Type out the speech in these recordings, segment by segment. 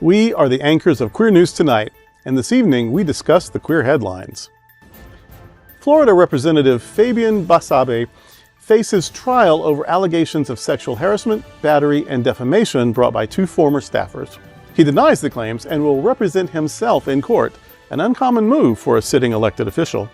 We are the anchors of Queer News Tonight, and this evening we discuss the queer headlines. Florida Representative Fabian Basabe faces trial over allegations of sexual harassment, battery, and defamation brought by two former staffers. He denies the claims and will represent himself in court, an uncommon move for a sitting elected official.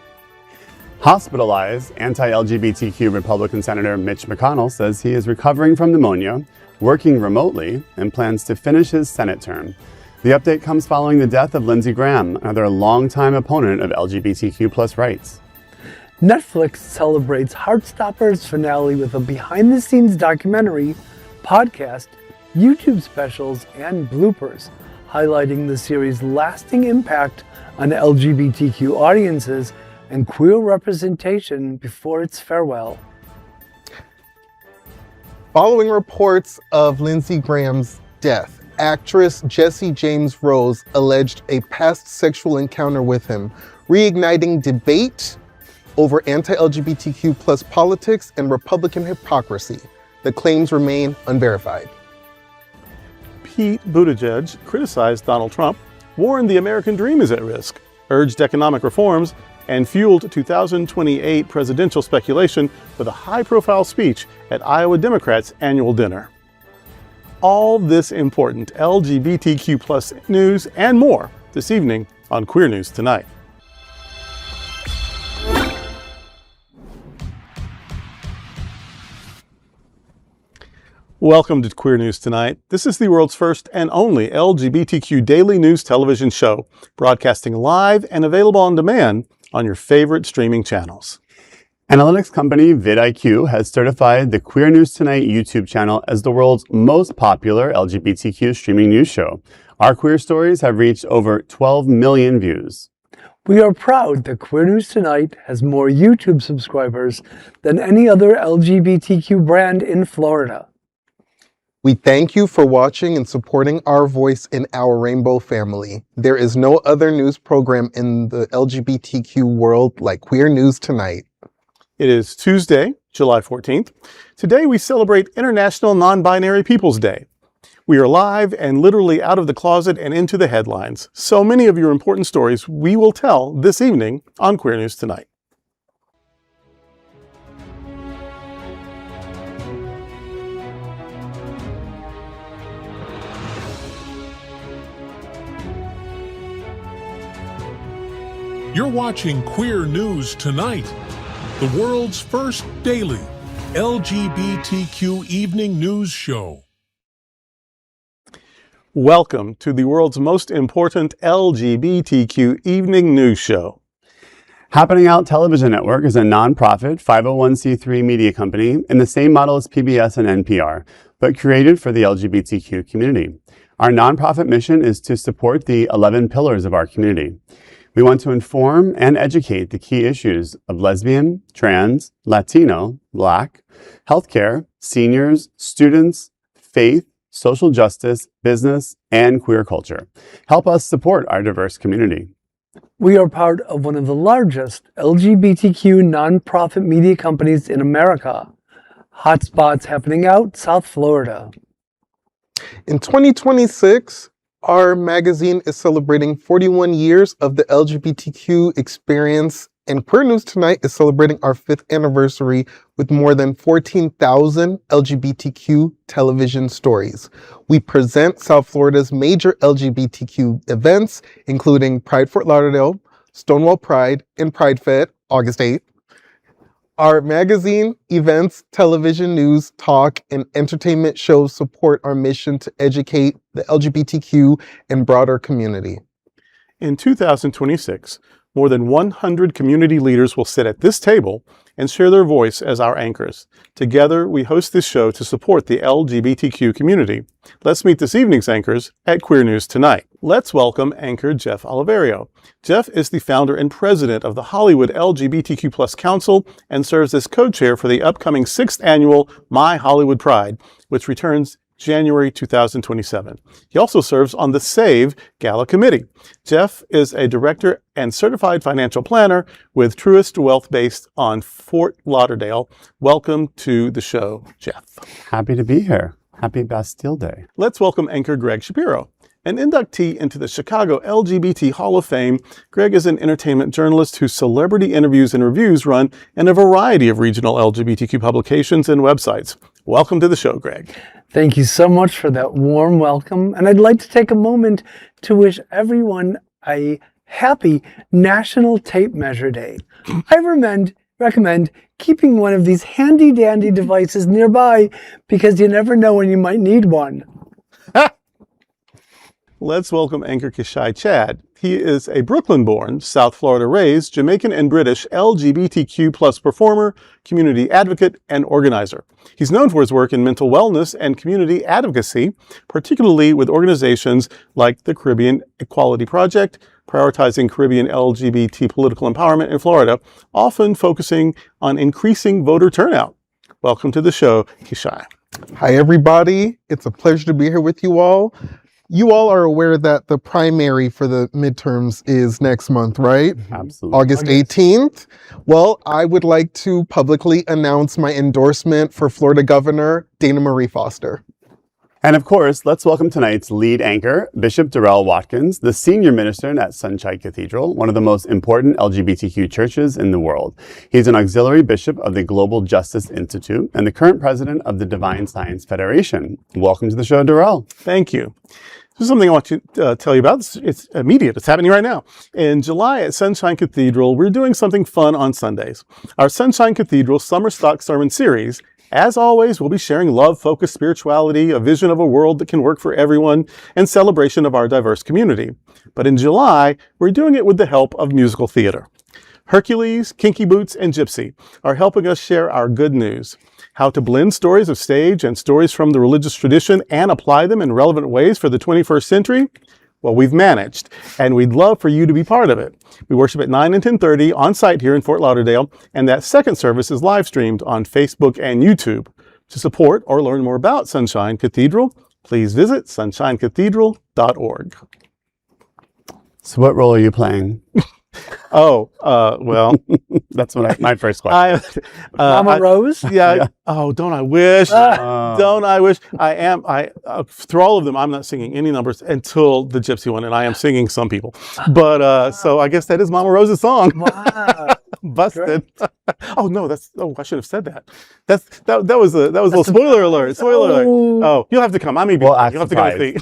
Hospitalized anti-LGBTQ Republican Senator Mitch McConnell says he is recovering from pneumonia, working remotely, and plans to finish his Senate term. The update comes following the death of Lindsey, another longtime opponent of LGBTQ+ rights. Netflix celebrates Heartstopper's finale with a behind-the-scenes documentary, podcast, YouTube specials, and bloopers, highlighting the series' lasting impact on LGBTQ audiences and queer representation before its farewell. Following reports of Lindsey Graham's death, actress Jessie James Rose alleged a past sexual encounter with him, reigniting debate over anti-LGBTQ+ politics and Republican hypocrisy. The claims remain unverified. Pete Buttigieg criticized Donald Trump, warned the American dream is at risk, urged economic reforms, and fueled 2028 presidential speculation with a high-profile speech at Iowa Democrats' annual dinner. All this important LGBTQ+ news and more this evening on Queer News Tonight. Welcome to Queer News Tonight. This is the world's first and only LGBTQ daily news television show, broadcasting live and available on demand on your favorite streaming channels. Analytics company vidIQ has certified the Queer News Tonight YouTube channel as the world's most popular LGBTQ streaming news show. Our queer stories have reached over 12 million views. We are proud that Queer News Tonight has more YouTube subscribers than any other LGBTQ brand in Florida. We thank you for watching and supporting our voice in our rainbow family. There is no other news program in the LGBTQ world like Queer News Tonight. It is Tuesday, July 14th. Today we celebrate International Non-Binary Peoples Day. We are live and literally out of the closet and into the headlines. So many of your important stories we will tell this evening on Queer News Tonight. You're watching Queer News Tonight, the world's first daily LGBTQ evening news show. Welcome to the world's most important LGBTQ evening news show. Happening Out Television Network is a nonprofit 501c3 media company in the same model as PBS and NPR, but created for the LGBTQ community. Our nonprofit mission is to support the 11 pillars of our community. We want to inform and educate the key issues of lesbian, trans, Latino, Black, healthcare, seniors, students, faith, social justice, business, and queer culture. Help us support our diverse community. We are part of one of the largest LGBTQ nonprofit media companies in America. Hotspots Happening Out, South Florida. In 2026, our magazine is celebrating 41 years of the LGBTQ experience, and Queer News Tonight is celebrating our 5th anniversary with more than 14,000 LGBTQ television stories. We present South Florida's major LGBTQ events, including Pride Fort Lauderdale, Stonewall Pride, and Pride Fest, August 8th. Our magazine, events, television, news, talk, and entertainment shows support our mission to educate the LGBTQ and broader community. In 2026, more than 100 community leaders will sit at this table and share their voice as our anchors. Together, we host this show to support the LGBTQ community. Let's meet this evening's anchors at Queer News Tonight. Let's welcome anchor Jeff Oliverio. Jeff is the founder and president of the Hollywood LGBTQ+ Council and serves as co-chair for the upcoming 6th annual My Hollywood Pride, which returns January 2027. He also serves on the SAVE Gala Committee. Jeff is a director and certified financial planner with Truist Wealth based on Fort Lauderdale. Welcome to the show, Jeff. Happy to be here. Happy Bastille Day. Let's welcome anchor Gregg Shapiro. An inductee into the Chicago LGBT Hall of Fame, Gregg is an entertainment journalist whose celebrity interviews and reviews run in a variety of regional LGBTQ publications and websites. Welcome to the show, Gregg. Thank you so much for that warm welcome. And I'd like to take a moment to wish everyone a happy National Tape Measure Day. I recommend keeping one of these handy-dandy devices nearby because you never know when you might need one. Let's welcome anchor Kishi Chad. He is a Brooklyn-born, South Florida-raised, Jamaican and British LGBTQ plus performer, community advocate, and organizer. He's known for his work in mental wellness and community advocacy, particularly with organizations like the Caribbean Equality Project, prioritizing Caribbean LGBT political empowerment in Florida, often focusing on increasing voter turnout. Welcome to the show, Kishi. Hi, everybody. It's a pleasure to be here with you all. You all are aware that the primary for the midterms is next month, right? Absolutely. August 18th. Well, I would like to publicly announce my endorsement for Florida Governor Dana Marie Foster. And of course, let's welcome tonight's lead anchor, Bishop Durrell Watkins, the senior minister at Sunshine Cathedral, one of the most important LGBTQ churches in the world. He's an auxiliary bishop of the Global Justice Institute and the current president of the Divine Science Federation. Welcome to the show, Durrell. Thank you. This is something I want to tell you about. It's immediate. It's happening right now. In July at Sunshine Cathedral, we're doing something fun on Sundays. Our Sunshine Cathedral Summer Stock Sermon Series. As always, we'll be sharing love-focused spirituality, a vision of a world that can work for everyone, and celebration of our diverse community. But in July, we're doing it with the help of musical theater. Hercules, Kinky Boots, and Gypsy are helping us share our good news. How to blend stories of stage and stories from the religious tradition and apply them in relevant ways for the 21st century? Well, we've managed, and we'd love for you to be part of it. We worship at 9 and 10:30 on site here in Fort Lauderdale, and that second service is live streamed on Facebook and YouTube. To support or learn more about Sunshine Cathedral, please visit sunshinecathedral.org. So what role are you playing? Well, That's my first question. Mama Rose? Yeah. Oh, don't I wish? Don't I wish? Through all of them, I'm not singing any numbers until the Gypsy one, and I am singing some people. But so I guess that is Mama Rose's song. Wow. Busted. Oh no, I should have said that. That was a little spoiler alert. Spoiler alert. Oh, you'll have to come. I may be. You'll have to go see.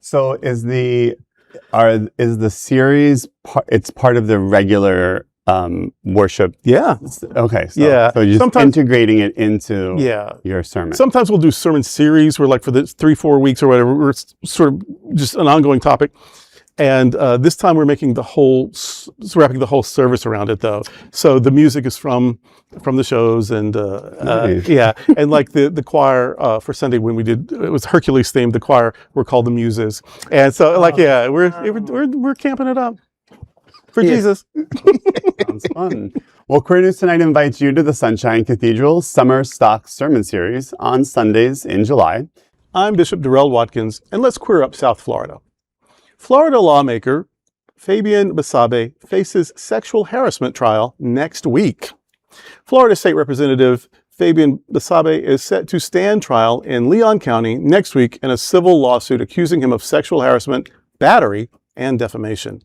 So is the series it's part of the regular worship? Yeah. Okay. So, Yeah. So you're just integrating it into your sermon. Sometimes we'll do sermon series where, like, for the 3-4 weeks or whatever, we're sort of just an ongoing topic. And this time we're making wrapping the whole service around it, though. So the music is from the shows, and Nice. yeah, and like the choir for Sunday when we did, it was Hercules themed. The choir were called the Muses, and so we're camping it up for Jesus. Sounds fun. Well, Queer News Tonight invites you to the Sunshine Cathedral Summer Stock Sermon Series on Sundays in July. I'm Bishop Durrell Watkins, and let's queer up South Florida. Florida lawmaker Fabian Basabe faces sexual harassment trial next week. Florida State Representative Fabian Basabe is set to stand trial in Leon County next week in a civil lawsuit accusing him of sexual harassment, battery, and defamation.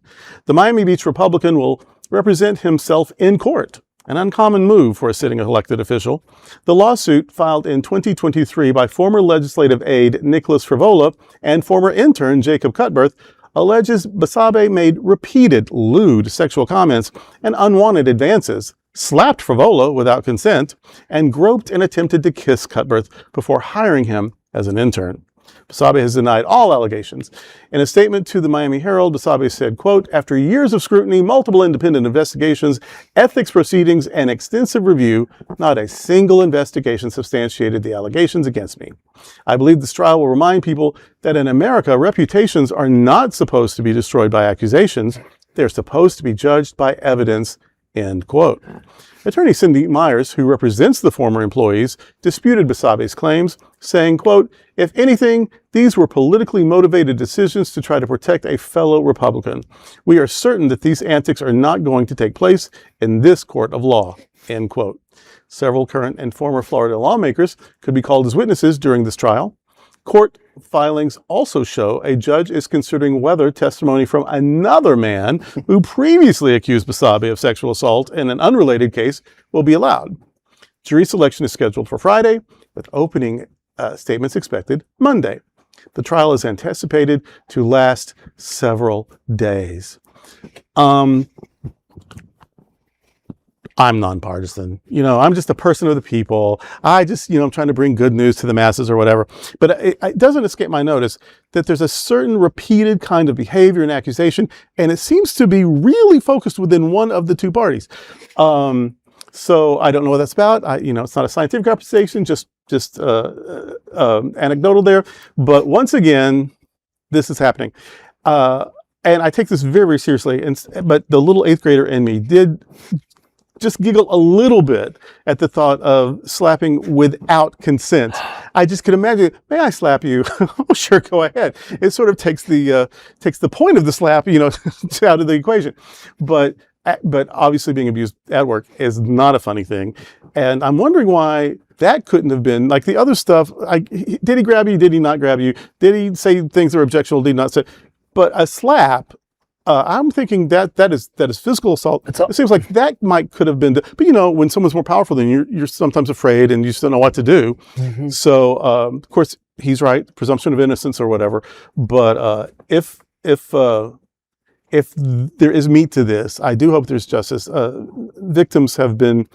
The Miami Beach Republican will represent himself in court, an uncommon move for a sitting elected official. The lawsuit, filed in 2023 by former legislative aide Nicholas Frivola and former intern Jacob Cutbirth, alleges Basabe made repeated lewd sexual comments and unwanted advances, slapped Frivola without consent, and groped and attempted to kiss Cutbirth before hiring him as an intern. Basabe has denied all allegations. In a statement to the Miami Herald, Basabe said, quote, "After years of scrutiny, multiple independent investigations, ethics proceedings, and extensive review, not a single investigation substantiated the allegations against me. I believe this trial will remind people that in America, reputations are not supposed to be destroyed by accusations. They're supposed to be judged by evidence," end quote. Attorney Cindy Myers, who represents the former employees, disputed Basabe's claims, saying, quote, "If anything, these were politically motivated decisions to try to protect a fellow Republican. We are certain that these antics are not going to take place in this court of law," end quote. Several current and former Florida lawmakers could be called as witnesses during this trial. Court filings also show a judge is considering whether testimony from another man who previously accused Basabe of sexual assault in an unrelated case will be allowed. Jury selection is scheduled for Friday, with opening statements expected Monday. The trial is anticipated to last several days. I'm nonpartisan. I'm just a person of the people. I just, I'm trying to bring good news to the masses or whatever. But it doesn't escape my notice that there's a certain repeated kind of behavior and accusation, and it seems to be really focused within one of the two parties. So I don't know what that's about. It's not a scientific conversation, just anecdotal there. But once again, this is happening. And I take this very, very seriously. But the little 8th grader in me did just giggle a little bit at the thought of slapping without consent. I just could imagine, may I slap you? Oh, sure, go ahead. It sort of takes the point of the slap, out of the equation. But obviously being abused at work is not a funny thing. And I'm wondering why that couldn't have been, like the other stuff, did he grab you? Did he not grab you? Did he say things that were objectionable? Did he not say? But a slap, I'm thinking that is physical assault. It seems like that could have been, but when someone's more powerful than you, you're sometimes afraid and you just don't know what to do. Mm-hmm. So, of course, he's right, presumption of innocence or whatever. But if there is meat to this, I do hope there's justice. Victims have been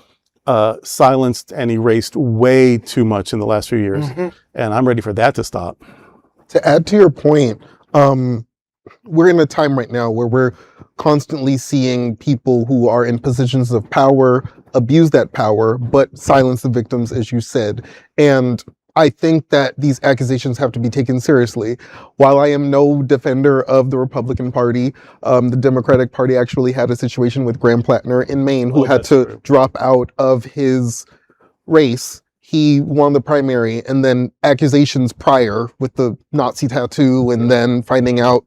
silenced and erased way too much in the last few years, and I'm ready for that to stop. To add to your point, we're in a time right now where we're constantly seeing people who are in positions of power abuse that power, but silence the victims, as you said. And I think that these accusations have to be taken seriously. While I am no defender of the Republican Party, the Democratic Party actually had a situation with Graham Plattner in Maine who had to drop out of his race. He won the primary, and then accusations prior with the Nazi tattoo, and then finding out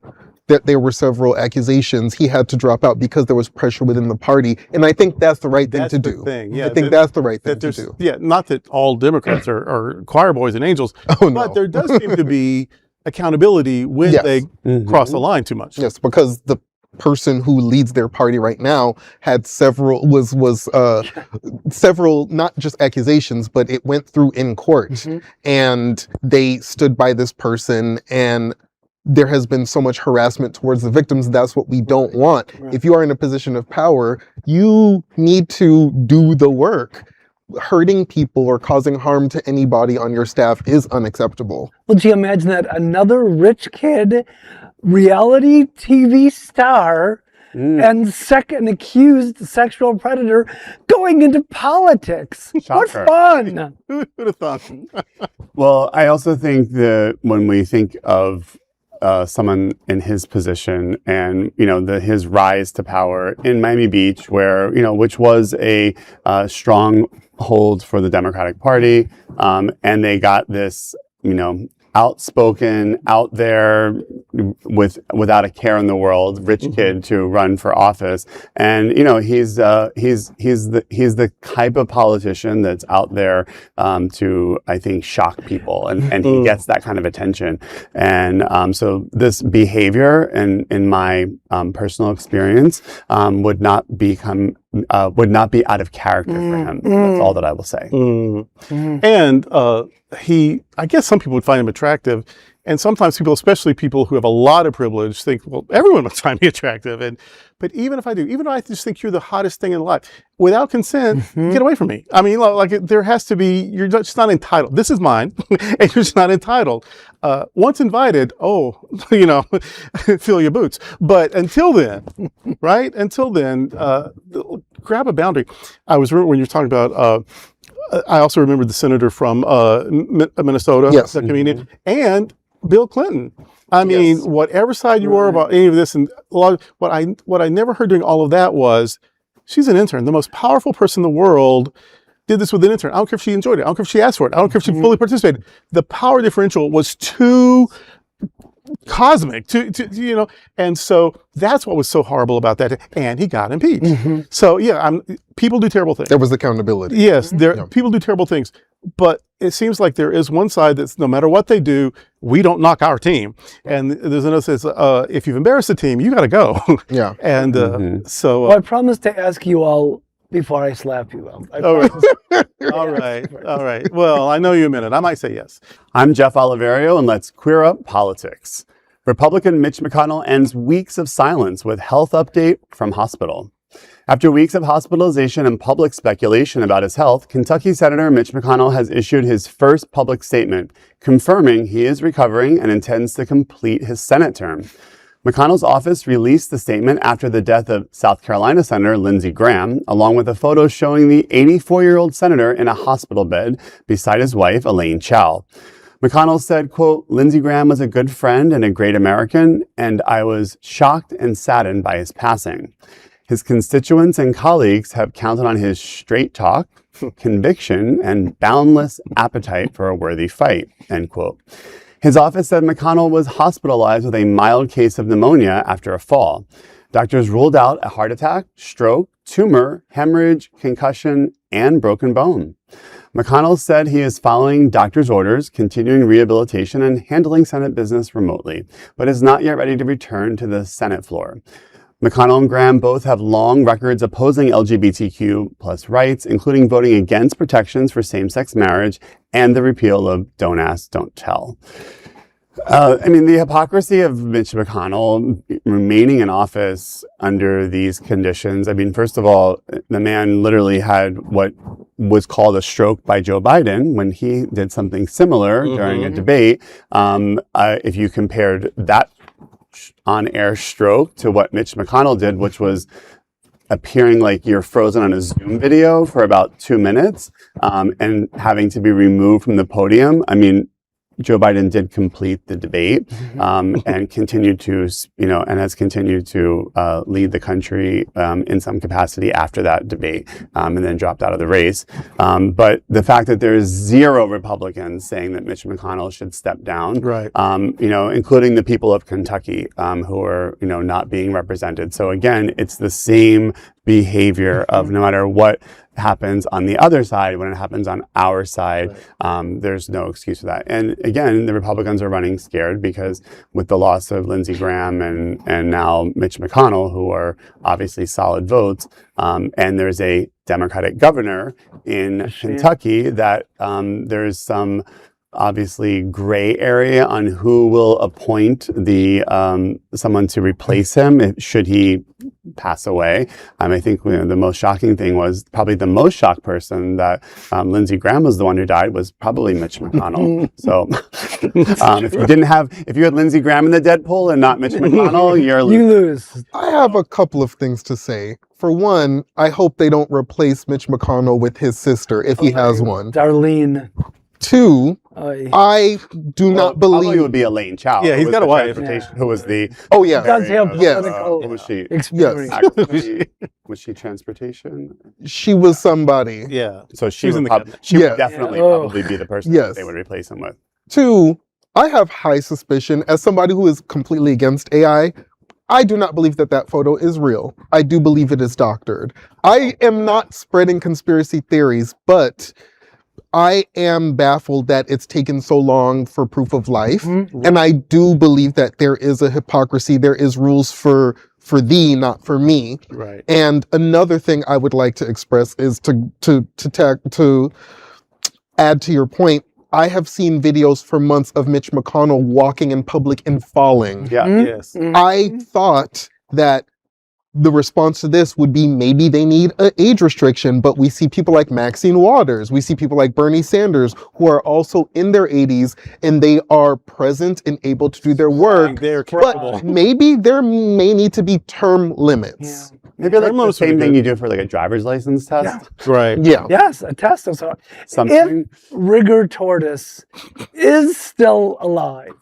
that there were several accusations, he had to drop out because there was pressure within the party. And I think that's the right thing to do. Yeah, I think that's the right thing to do. Yeah, not that all Democrats are choir boys and angels, but there does seem to be accountability when they cross the line too much. Yes, because the person who leads their party right now had several not just accusations, but it went through in court, and they stood by this person, and there has been so much harassment towards the victims. That's what we don't want. Right. If you are in a position of power, you need to do the work. Hurting people or causing harm to anybody on your staff is unacceptable. Well, do you imagine that another rich kid, reality TV star, and second accused sexual predator going into politics? What fun! Who would have thought? Well, I also think that when we think of someone in his position and, his rise to power in Miami Beach, where, which was a strong hold for the Democratic Party. And they got this, outspoken, out there without a care in the world, rich kid to run for office. And, he's the type of politician that's out there to, I think, shock people, and he gets that kind of attention. And so this behavior, in my personal experience, would not be out of character for him. That's all that I will say. And I guess some people would find him attractive, and sometimes people, especially people who have a lot of privilege, think, well, everyone must find me attractive. But even if I just think you're the hottest thing in life, without consent, get away from me. I mean, there has to be, you're just not entitled. This is mine, and you're just not entitled. Once invited, fill your boots. But until then, right? Until then, grab a boundary. I was remember when you were talking about, I also remember the senator from Minnesota, the comedian, and Bill Clinton. I mean, whatever side you are about any of this, and what I never heard during all of that was, she's an intern. The most powerful person in the world did this with an intern. I don't care if she enjoyed it. I don't care if she asked for it. I don't care if she fully participated. The power differential was too cosmic, and so that's what was so horrible about that. And he got impeached. So people do terrible things. There was accountability. Yes, people do terrible things. But it seems like there is one side that's no matter what they do, we don't knock our team. And there's another that says, if you've embarrassed the team, you got to go. Yeah. And so... Well, I promise to ask you all before I slap you. All right. All right. Well, I know you meant it. I might say yes. I'm Jeff Oliverio, and let's queer up politics. Republican Mitch McConnell ends weeks of silence with health update from hospital. After weeks of hospitalization and public speculation about his health, Kentucky Senator Mitch McConnell has issued his first public statement, confirming he is recovering and intends to complete his Senate term. McConnell's office released the statement after the death of South Carolina Senator Lindsey Graham, along with a photo showing the 84-year-old senator in a hospital bed beside his wife, Elaine Chao. McConnell said, quote, "Lindsey Graham was a good friend and a great American, and I was shocked and saddened by his passing. His constituents and colleagues have counted on his straight talk, conviction, and boundless appetite for a worthy fight," end quote. His office said McConnell was hospitalized with a mild case of pneumonia after a fall. Doctors ruled out a heart attack, stroke, tumor, hemorrhage, concussion, and broken bone. McConnell said he is following doctor's orders, continuing rehabilitation, and handling Senate business remotely, but is not yet ready to return to the Senate floor. McConnell and Graham both have long records opposing LGBTQ plus rights, including voting against protections for same-sex marriage and the repeal of Don't Ask, Don't Tell. The hypocrisy of Mitch McConnell remaining in office under these conditions. First of all, the man literally had what was called a stroke by Joe Biden when he did something similar during a debate. If you compared that on-air stroke to what Mitch McConnell did, which was appearing like you're frozen on a Zoom video for about 2 minutes and having to be removed from the podium. Joe Biden did complete the debate and continued to, and has continued to lead the country in some capacity after that debate and then dropped out of the race. But the fact that there's zero Republicans saying that Mitch McConnell should step down, Right. Including the people of Kentucky who are, not being represented. So again, it's the same behavior of no matter what happens on the other side, when it happens on our side, there's no excuse for that. And again, the Republicans are running scared because with the loss of Lindsey Graham and now Mitch McConnell, who are obviously solid votes, and there's a Democratic governor in Kentucky that there's some obviously gray area on who will appoint the someone to replace him should he pass away. I think the most shocking thing was probably the most shocked person that Lindsey Graham was the one who died was probably Mitch McConnell. So if you had Lindsey Graham in the Deadpool and not Mitch McConnell, you lose. I have a couple of things to say. For one, I hope they don't replace Mitch McConnell with his sister if he has one. Darlene. Two, I do not believe it would be Elaine Chao. Yeah, he's got a wife. Who was the? Oh yeah, He does have political who was she? experience. Actually, was she transportation? she was somebody. Yeah. So she was would in the cabinet. she would definitely Yeah. Oh. probably be the person Yes. that they would replace him with. Two, I have high suspicion as somebody who is completely against AI. I do not believe that that photo is real. I do believe it is doctored. I am not spreading conspiracy theories, but I am baffled that it's taken so long for proof of life. And I do believe that there is a hypocrisy. There is rules for thee, not for me. Right. And another thing I would like to express is to add to your point. I have seen videos for months of Mitch McConnell walking in public and falling. Yeah. Yes. I thought that the response to this would be maybe they need an age restriction, but we see people like Maxine Waters, we see people like Bernie Sanders, who are also in their 80s and they are present and able to do their work. They're capable. But maybe there may need to be term limits. Maybe like the Term same thing you do for like a driver's license test. Right. Yeah. Yes, a test of sort. Something. If Rigor Tortoise is still alive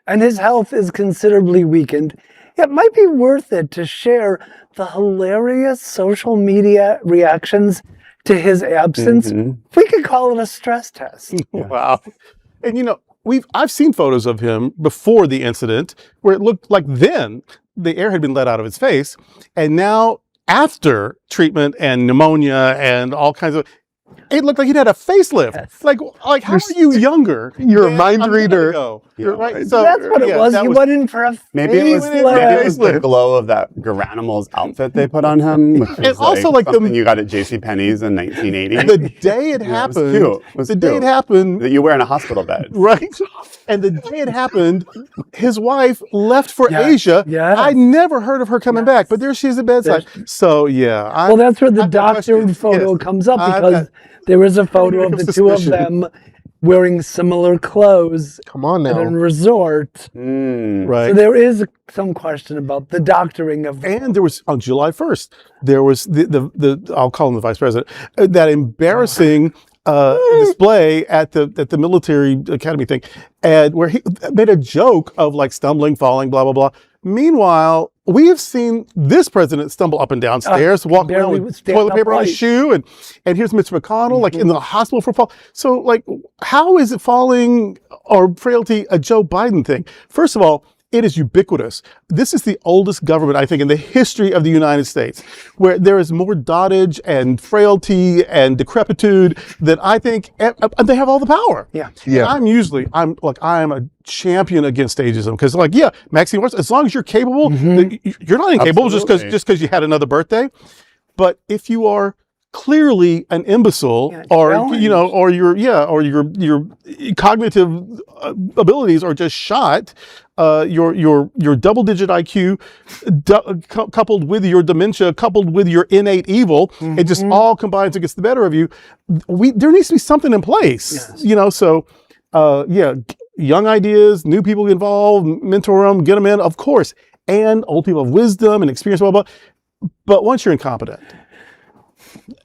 and his health is considerably weakened, it might be worth it to share the hilarious social media reactions to his absence. We could call it a stress test. Wow. And I've seen photos of him before the incident where it looked like then the air had been let out of his face. And now after treatment and pneumonia and all kinds of, It looked like he'd had a facelift. Yes. Like how are you younger? You're a than mind minute reader. ago? Yeah. Right. So That's what it was. He went in for a Maybe it was facelift. the glow of that Garanimals outfit they put on him, which was And also, like, something you got at JCPenney's in 1980. The day it Yeah, happened. it was cute. It was the day cute. it happened. That you wear in a hospital bed. Right. And the day it happened, his wife left for Yes, Asia. yes. I never heard of her coming back, but there she is at bedside. So yeah. Well, that's where the I've got doctor questions. photo Yes. comes up, I've because got- there is a photo of of the two of suspicion. them wearing similar clothes Come on at a now. resort. Right. So there is some question about the doctoring of. And there was on July 1st, there was the I'll call him the vice president, that embarrassing display at the military academy thing, and where he made a joke of like stumbling, falling, blah blah blah. Meanwhile, we have seen this president stumble up and down stairs, walk around barely with stand toilet paper on his upright. shoe, and here's Mitch McConnell like in the hospital for fall. So like, how is it falling or frailty a Joe Biden thing? First of all, it is ubiquitous. This is the oldest government, I think, in the history of the United States, where there is more dotage and frailty and decrepitude that I think they have all the power. Yeah. Yeah. I'm a champion against ageism, because like, yeah, Maxine Watts, as long as you're capable, you're not incapable Absolutely. just because you had another birthday. But if you are clearly an imbecile, Yeah, or challenged. you know, or your cognitive abilities are just shot, your double-digit IQ, coupled with your dementia, coupled with your innate evil, it just all combines and gets the better of you. There needs to be something in place, Yes. you know. So, young ideas, new people involved, mentor them, get them in, of course, and old people of wisdom and experience, blah blah. But once you're incompetent.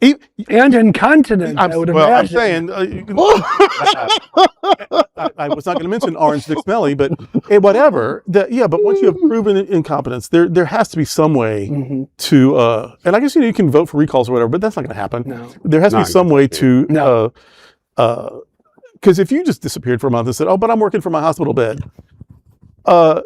And incontinent, I would I'm imagine. saying, I was not going to mention Orange Dick Smelly, but whatever. But once you have proven incompetence, there has to be some way to, and I guess you can vote for recalls or whatever, but that's not going to happen. No. There has to be Not some way to, No. because if you just disappeared for a month and said, "Oh, but I'm working from my hospital bed,"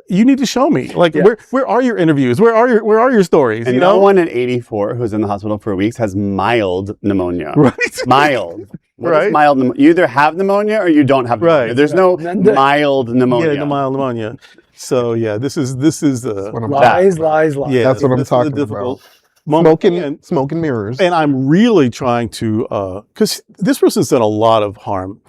you need to show me. Like, Yes. where are your interviews? Where are your stories? And you no know? one at 84 who's in the hospital for weeks has mild pneumonia. Right. Mild. What is Right. mild pneumonia? You either have pneumonia or you don't have pneumonia. Right. There's no Then the- mild pneumonia. Yeah, the mild pneumonia. So yeah, this is What I'm Lies, lies. yeah, That's what I'm this is a talking difficult about. moment. Smoke and mirrors. And I'm really trying to, because this person's done a lot of harm.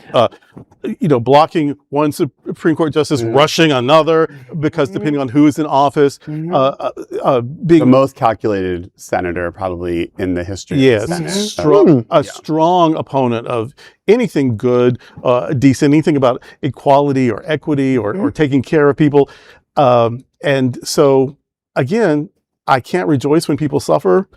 Blocking one Supreme Court justice, rushing another, because depending on who is in office, being the most calculated senator probably in the history of the Senate. strong opponent of anything good, decent, anything about equality or equity or taking care of people. And so, again, I can't rejoice when people suffer,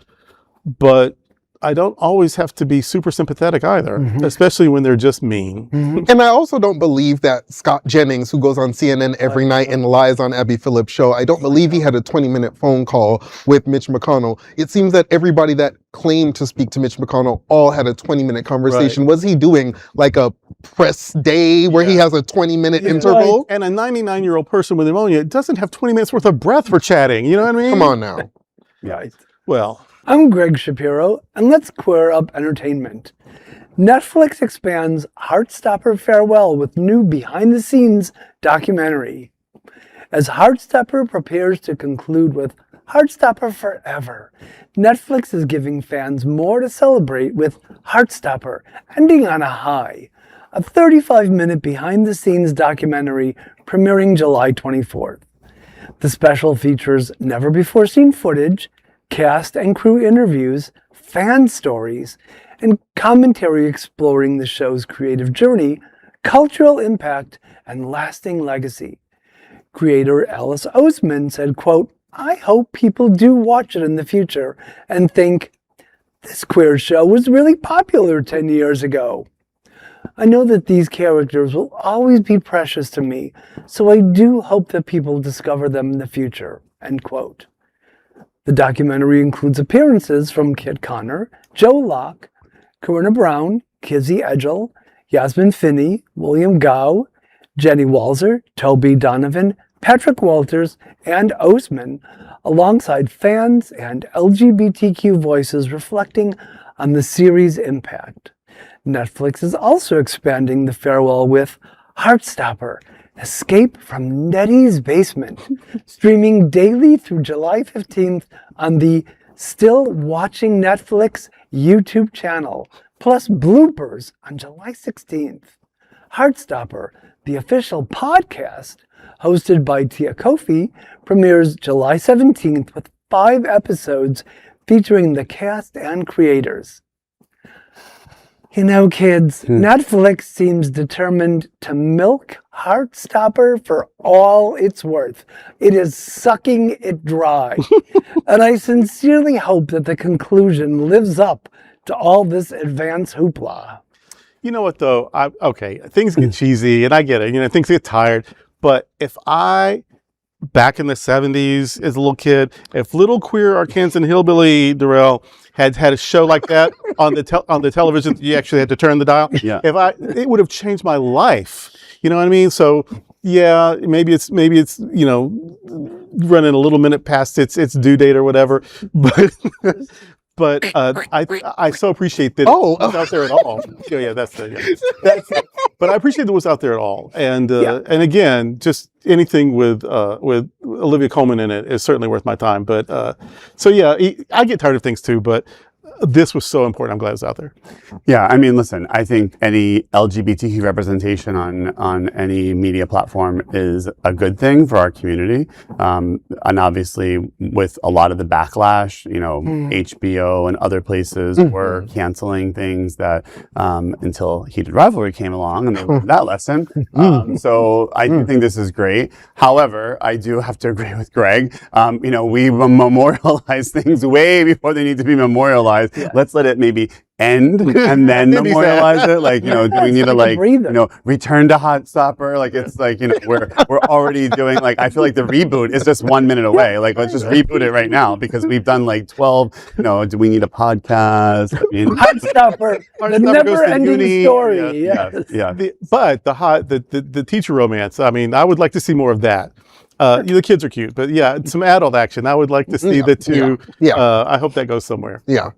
but I don't always have to be super sympathetic either, especially when they're just mean. And I also don't believe that Scott Jennings, who goes on CNN every night and lies on Abby Phillips' show, I don't believe he had a 20-minute phone call with Mitch McConnell. It seems that everybody that claimed to speak to Mitch McConnell all had a 20-minute conversation. Was he doing like a press day where he has a 20-minute interval? And a 99-year-old person with pneumonia doesn't have 20 minutes worth of breath for chatting. You know what I mean? Come on now. Right. Well, I'm Gregg Shapiro, and let's queer up entertainment. Netflix expands Heartstopper farewell with new behind-the-scenes documentary. As Heartstopper prepares to conclude with Heartstopper Forever, Netflix is giving fans more to celebrate with Heartstopper, ending on a high. A 35-minute behind-the-scenes documentary premiering July 24th. The special features never-before-seen footage, cast and crew interviews, fan stories, and commentary exploring the show's creative journey, cultural impact, and lasting legacy. Creator Alice Oseman said, quote, "I hope people do watch it in the future and think, this queer show was really popular 10 years ago. I know that these characters will always be precious to me, so I do hope that people discover them in the future," end quote. The documentary includes appearances from Kit Connor, Joe Locke, Corinna Brown, Kizzy Edgell, Yasmin Finney, William Gao, Jenny Walzer, Toby Donovan, Patrick Walters, and Oseman, alongside fans and LGBTQ voices reflecting on the series' impact. Netflix is also expanding the farewell with Heartstopper, Escape from Nettie's Basement, streaming daily through July 15th on the Still Watching Netflix YouTube channel, plus bloopers on July 16th. Heartstopper, the official podcast, hosted by Tia Kofi, premieres July 17th with 5 episodes featuring the cast and creators. You know, kids, Netflix seems determined to milk Heartstopper for all it's worth. It is sucking it dry. And I sincerely hope that the conclusion lives up to all this advanced hoopla. You know what, though? Okay, things get cheesy, and I get it. You know, things get tired. But if back in the 70s as a little kid, if little queer Arkansan hillbilly Durrell had a show like that on the television, you actually had to turn the dial. Yeah. It would have changed my life. You know what I mean? So yeah, maybe it's you know, running a little minute past its due date or whatever, but I so appreciate that it was out there at all. But I appreciate that it was out there at all. And and again, just anything with Olivia Colman in it is certainly worth my time. But so yeah, I get tired of things too, but this was so important. I'm glad it's out there. Yeah, I mean, listen, I think any LGBTQ representation on any media platform is a good thing for our community. And obviously, with a lot of the backlash, you know, HBO and other places were canceling things that until Heated Rivalry came along and they learned that lesson. So I do think this is great. However, I do have to agree with Gregg. You know, we memorialize things way before they need to be memorialized. Yeah. Let's let it maybe end and then memorialize it. Like, you know, do we need to, like, you know, return to Heartstopper? Like, it's like, you know, we're already doing, like, I feel like the reboot is just 1 minute away. Like, let's just reboot it right now because we've done like 12. You know, do we need a podcast? I mean, Heartstopper, the never-ending story. Yeah. But the teacher romance. I mean, I would like to see more of that. The kids are cute, but yeah, some adult action. I would like to see the two. I hope that goes somewhere. Yeah.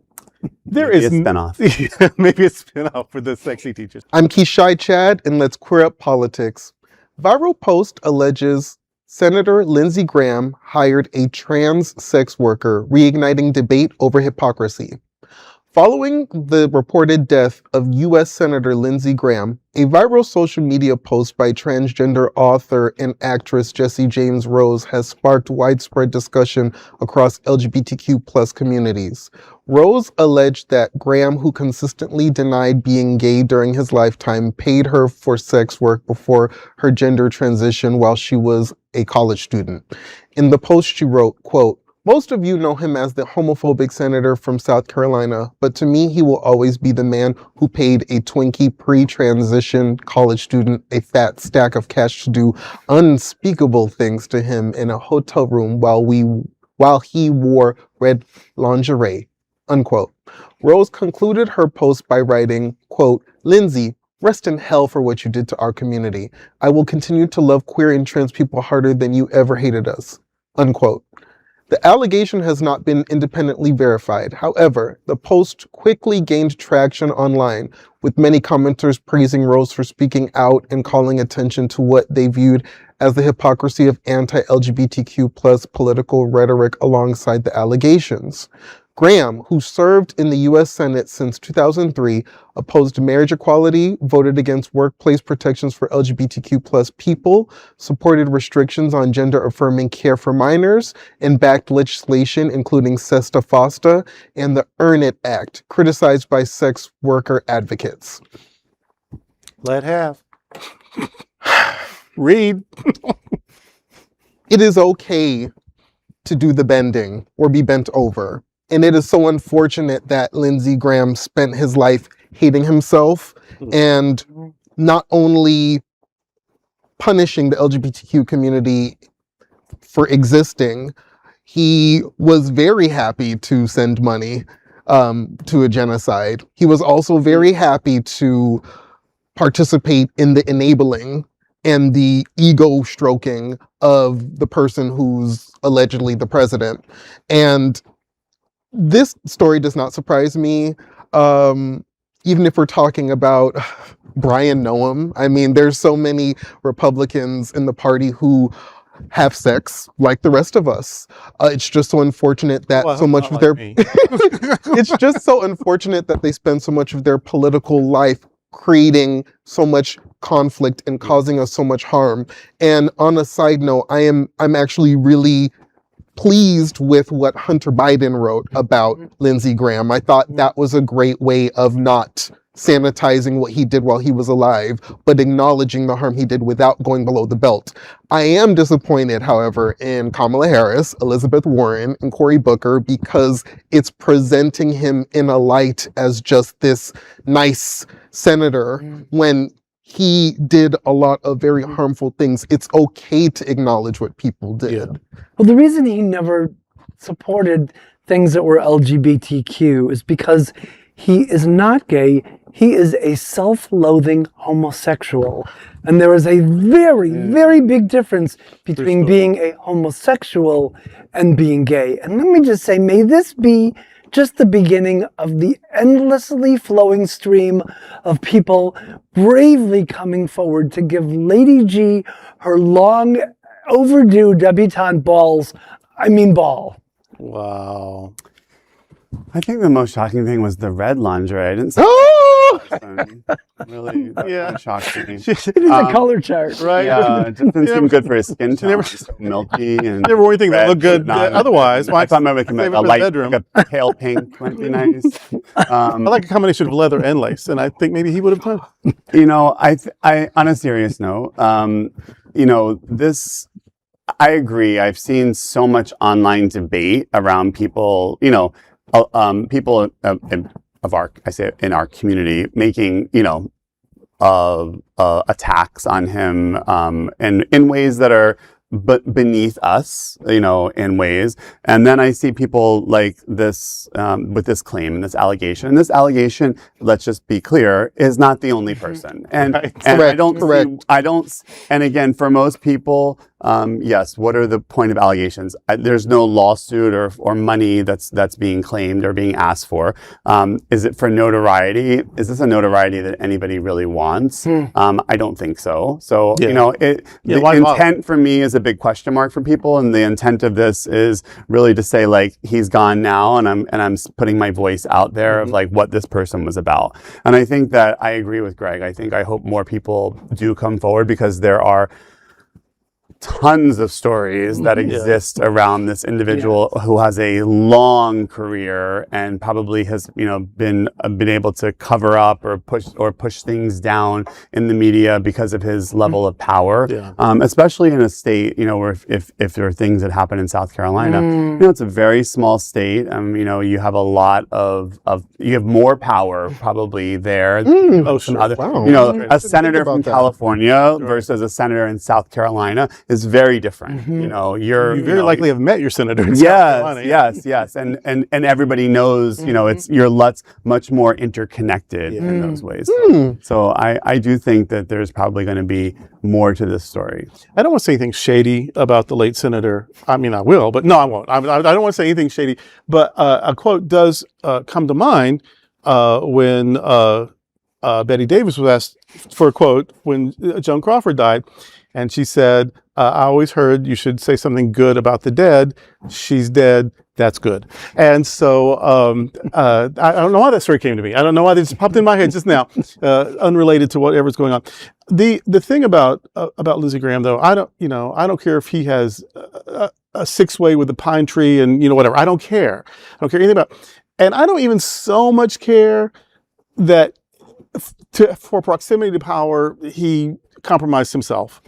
There maybe is a spinoff. Maybe a spinoff for the sexy teachers. I'm Kishi Chad, and let's queer up politics. Viral post alleges Senator Lindsey Graham hired a trans sex worker, reigniting debate over hypocrisy. Following the reported death of U.S. Senator Lindsey Graham, a viral social media post by transgender author and actress Jessie James Rose has sparked widespread discussion across LGBTQ+ communities. Rose alleged that Graham, who consistently denied being gay during his lifetime, paid her for sex work before her gender transition while she was a college student. In the post she wrote, quote, "Most of you know him as the homophobic senator from South Carolina, but to me, he will always be the man who paid a Twinkie pre-transition college student a fat stack of cash to do unspeakable things to him in a hotel room while he wore red lingerie," unquote. Rose concluded her post by writing, quote, "Lindsey, rest in hell for what you did to our community. I will continue to love queer and trans people harder than you ever hated us," unquote. The allegation has not been independently verified. However, the post quickly gained traction online, with many commenters praising Rose for speaking out and calling attention to what they viewed as the hypocrisy of anti-LGBTQ+ political rhetoric alongside the allegations. Graham, who served in the U.S. Senate since 2003, opposed marriage equality, voted against workplace protections for LGBTQ+ people, supported restrictions on gender-affirming care for minors, and backed legislation including Sesta Fosta and the Earn It Act, criticized by sex worker advocates. Let have. Read. It is okay to do the bending or be bent over. And it is so unfortunate that Lindsey Graham spent his life hating himself and not only punishing the LGBTQ community for existing, he was very happy to send money to a genocide. He was also very happy to participate in the enabling and the ego stroking of the person who's allegedly the president. And this story does not surprise me. even if we're talking about Brian Noam, I mean, there's so many Republicans in the party who have sex like the rest of us. It's just so unfortunate that Well, so much not of their like me. it's just so unfortunate that they spend so much of their political life creating so much conflict and causing us so much harm. And on a side note, I'm actually really pleased with what Hunter Biden wrote about Lindsey Graham. I thought that was a great way of not sanitizing what he did while he was alive, but acknowledging the harm he did without going below the belt. I am disappointed, however, in Kamala Harris, Elizabeth Warren, and Cory Booker because it's presenting him in a light as just this nice senator when he did a lot of very harmful things. It's okay to acknowledge what people did. Yeah. Well, the reason he never supported things that were LGBTQ is because he is not gay. He is a self-loathing homosexual. And there is a very, very big difference between being a homosexual and being gay. And let me just say, may this be just the beginning of the endlessly flowing stream of people bravely coming forward to give Lady G her long overdue debutante balls. I mean ball. Wow. I think the most shocking thing was the red lingerie. I didn't see really shocked me. It is a color chart. Right? Yeah, it just didn't seem good for his skin tone. never- It's so milky and Never wore anything that red, looked good not- otherwise. I thought maybe favorite a for the light, bedroom. like a pale pink might be nice. I like a combination of leather and lace, and I think maybe he would have done. You know, I on a serious note, you know, I agree. I've seen so much online debate around people, you know, people in our community making, you know, attacks on him, and in ways that are beneath us, you know, in ways. And then I see people like this, with this claim and this allegation. And this allegation, let's just be clear, is not the only person. And, Right. and Correct. and again, for most people, yes, what are the point of allegations? There's no lawsuit or money that's being claimed or being asked for. Is it for notoriety? Is this a notoriety that anybody really wants? I don't think so. So, you know, the intent for me is a big question mark for people. And the intent of this is really to say, like, he's gone now, and I'm putting my voice out there of like what this person was about. And I think that I agree with Gregg. I hope more people do come forward, because there are tons of stories that exist around this individual who has a long career and probably has, you know, been able to cover up or push things down in the media because of his level of power. Especially in a state, you know, where if there are things that happen in South Carolina, you know, it's a very small state. You know, you have a lot you have more power probably there. Oh, sure. You know, a senator from California versus a senator in South Carolina is very different. You know, you very likely have met your senator in South Carolina. Yes. And everybody knows, you know, you're much more interconnected in those ways. So I do think that there's probably going to be more to this story. I don't want to say anything shady about the late senator. I mean, I will, but no, I won't. I don't want to say anything shady. But a quote does come to mind when Betty Davis was asked for a quote when Joan Crawford died. And she said, I always heard you should say something good about the dead. She's dead. That's good. And so I don't know why that story came to me. I don't know why this popped in my head just now, unrelated to whatever's going on. The thing about Lindsey Graham, though, I don't care if he has a six-way with a pine tree and, you know, whatever. I don't care. I don't care anything about. And I don't even so much care that for proximity to power, he compromised himself.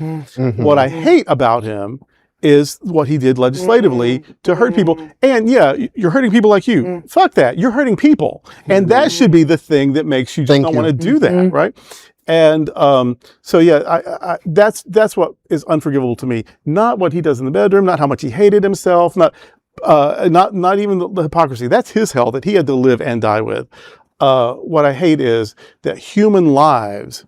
What I hate about him is what he did legislatively to hurt people. And yeah, you're hurting people like you. Fuck that. You're hurting people. And that should be the thing that makes you just not want to do that, right? And so yeah, that's what is unforgivable to me. Not what he does in the bedroom, not how much he hated himself, not even the hypocrisy. That's his hell that he had to live and die with. What I hate is that human lives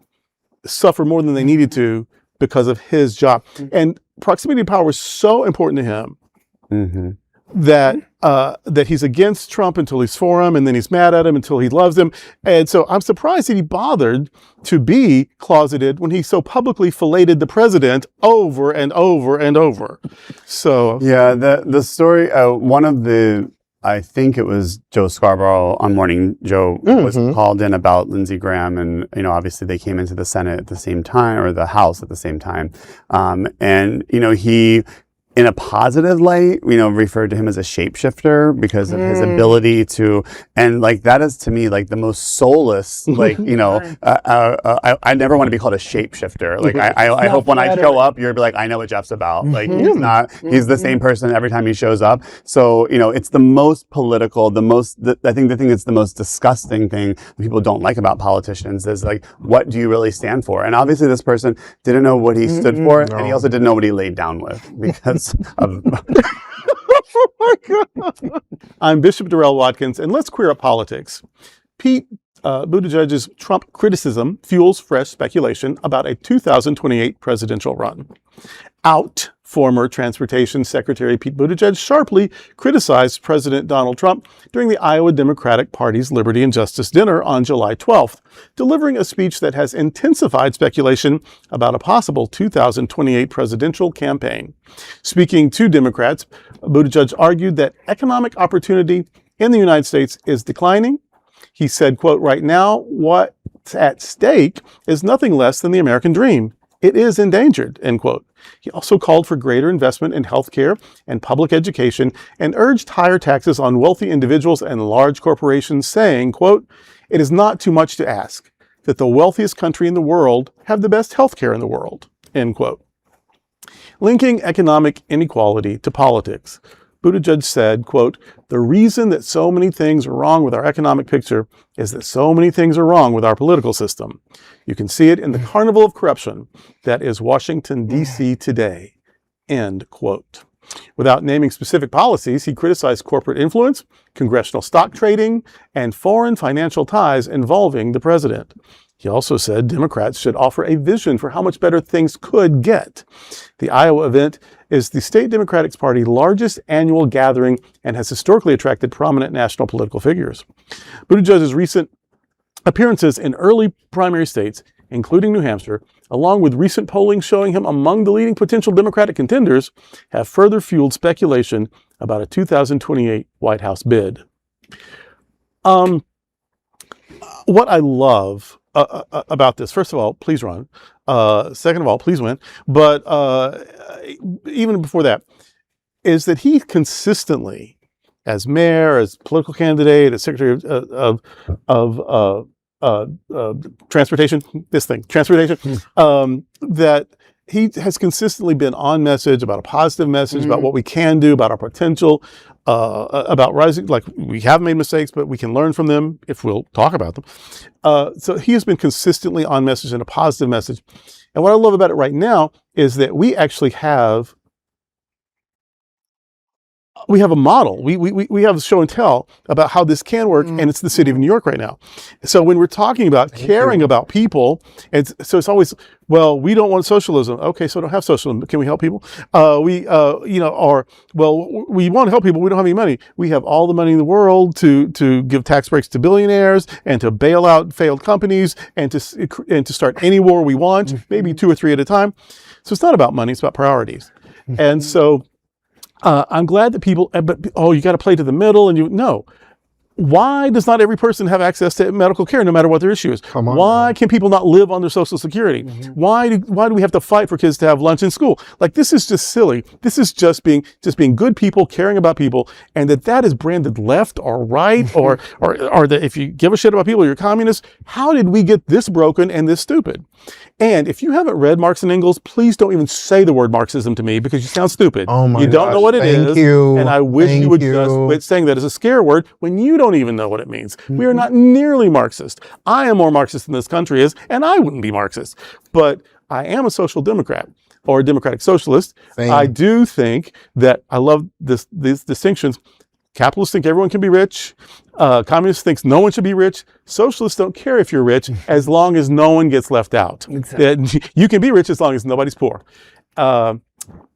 suffer more than they needed to because of his job. And proximity to power was so important to him that he's against Trump until he's for him, and then he's mad at him until he loves him. And so I'm surprised that he bothered to be closeted when he so publicly filleted the president over and over and over. So yeah, the story, one of the, I think it was Joe Scarborough on Morning Joe was called in about Lindsey Graham, and obviously they came into the Senate at the same time, or the House at the same time, and he, in a positive light, referred to him as a shapeshifter because of his ability to, and like that is to me like the most soulless, like I never want to be called a shapeshifter. Like I hope when I show up, you're like, I know what Jeff's about. Like he's the same person every time he shows up. So it's the most political, I think the thing that's the most disgusting thing people don't like about politicians is like, what do you really stand for? And obviously this person didn't know what he stood for, and he also didn't know what he laid down with because. Oh my God. I'm Bishop Durrell Watkins, and let's queer up politics. Pete Buttigieg's Trump criticism fuels fresh speculation about a 2028 presidential run. Former Transportation Secretary Pete Buttigieg sharply criticized President Donald Trump during the Iowa Democratic Party's Liberty and Justice dinner on July 12th, delivering a speech that has intensified speculation about a possible 2028 presidential campaign. Speaking to Democrats, Buttigieg argued that economic opportunity in the United States is declining. He said, quote, "Right now, what's at stake is nothing less than the American dream. It is endangered," end quote. He also called for greater investment in healthcare and public education and urged higher taxes on wealthy individuals and large corporations, saying, quote, "It is not too much to ask that the wealthiest country in the world have the best healthcare in the world," end quote. Linking economic inequality to politics, Buttigieg said, quote, "The reason that so many things are wrong with our economic picture is that so many things are wrong with our political system. You can see it in the carnival of corruption that is Washington, D.C. today," end quote. Without naming specific policies, he criticized corporate influence, congressional stock trading, and foreign financial ties involving the president. He also said Democrats should offer a vision for how much better things could get. The Iowa event is the state Democratic Party's largest annual gathering and has historically attracted prominent national political figures. Buttigieg's recent appearances in early primary states, including New Hampshire, along with recent polling showing him among the leading potential Democratic contenders, have further fueled speculation about a 2028 White House bid. What I love about this, first of all, please run. Second of all, please win. But even before that, is that he consistently, as mayor, as political candidate, as secretary of transportation, that he has consistently been on message about a positive message, about what we can do, about our potential, about rising, like we have made mistakes, but we can learn from them if we'll talk about them. So he has been consistently on message and a positive message. And what I love about it right now is that we actually have a model. We have show and tell about how this can work, and it's the city of New York right now. So when we're talking about caring about people, so it's always, well, we don't want socialism. Okay, so don't have socialism. Can we help people? We want to help people. We don't have any money. We have all the money in the world to give tax breaks to billionaires and to bail out failed companies and to start any war we want, maybe 2 or 3 at a time. So it's not about money. It's about priorities. And so I'm glad that people, you got to play to the middle, and no. Why does not every person have access to medical care, no matter what their issue is? Why can people not live on their Social Security? Why do we have to fight for kids to have lunch in school? Like, this is just silly. This is just being good people, caring about people, and that is branded left or right, or that if you give a shit about people, you're a communist. How did we get this broken and this stupid? And if you haven't read Marx and Engels, please don't even say the word Marxism to me because you sound stupid. Oh my You don't know what it is. Thank you. And I wish you would just quit saying that as a scare word when you don't even know what it means. We are not nearly Marxist. I am more Marxist than this country is, and I wouldn't be Marxist. But I am a social democrat or a democratic socialist. Same. I do think that I love these distinctions. Capitalists think everyone can be rich. Communists think no one should be rich. Socialists don't care if you're rich as long as no one gets left out. Exactly. You can be rich as long as nobody's poor. So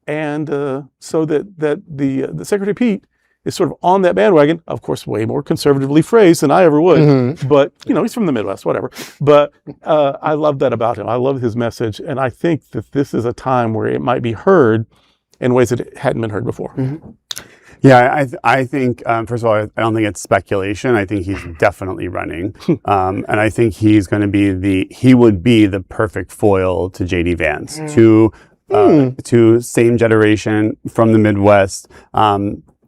that the Secretary Pete is sort of on that bandwagon. Of course, way more conservatively phrased than I ever would. But he's from the Midwest, whatever. But I love that about him. I love his message, and I think that this is a time where it might be heard in ways that it hadn't been heard before. Yeah, I think, first of all, I don't think it's speculation. I think he's definitely running. And I think he's going to be he would be the perfect foil to J.D. Vance, to same generation from the Midwest,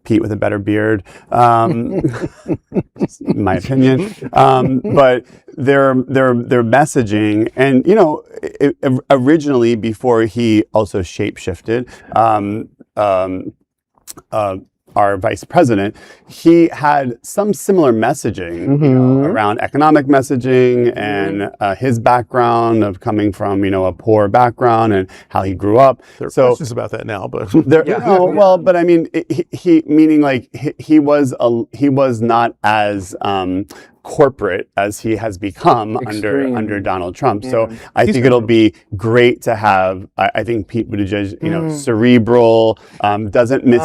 Pete with a better beard, in my opinion. But their messaging, and originally before he also shape-shifted, our vice president, he had some similar messaging around economic messaging and his background of coming from a poor background and how he grew up. There are questions about that now, but but I mean, he was not as corporate as he has become under Donald Trump. So I think it'll be great to have. I think Pete Buttigieg, cerebral, doesn't miss.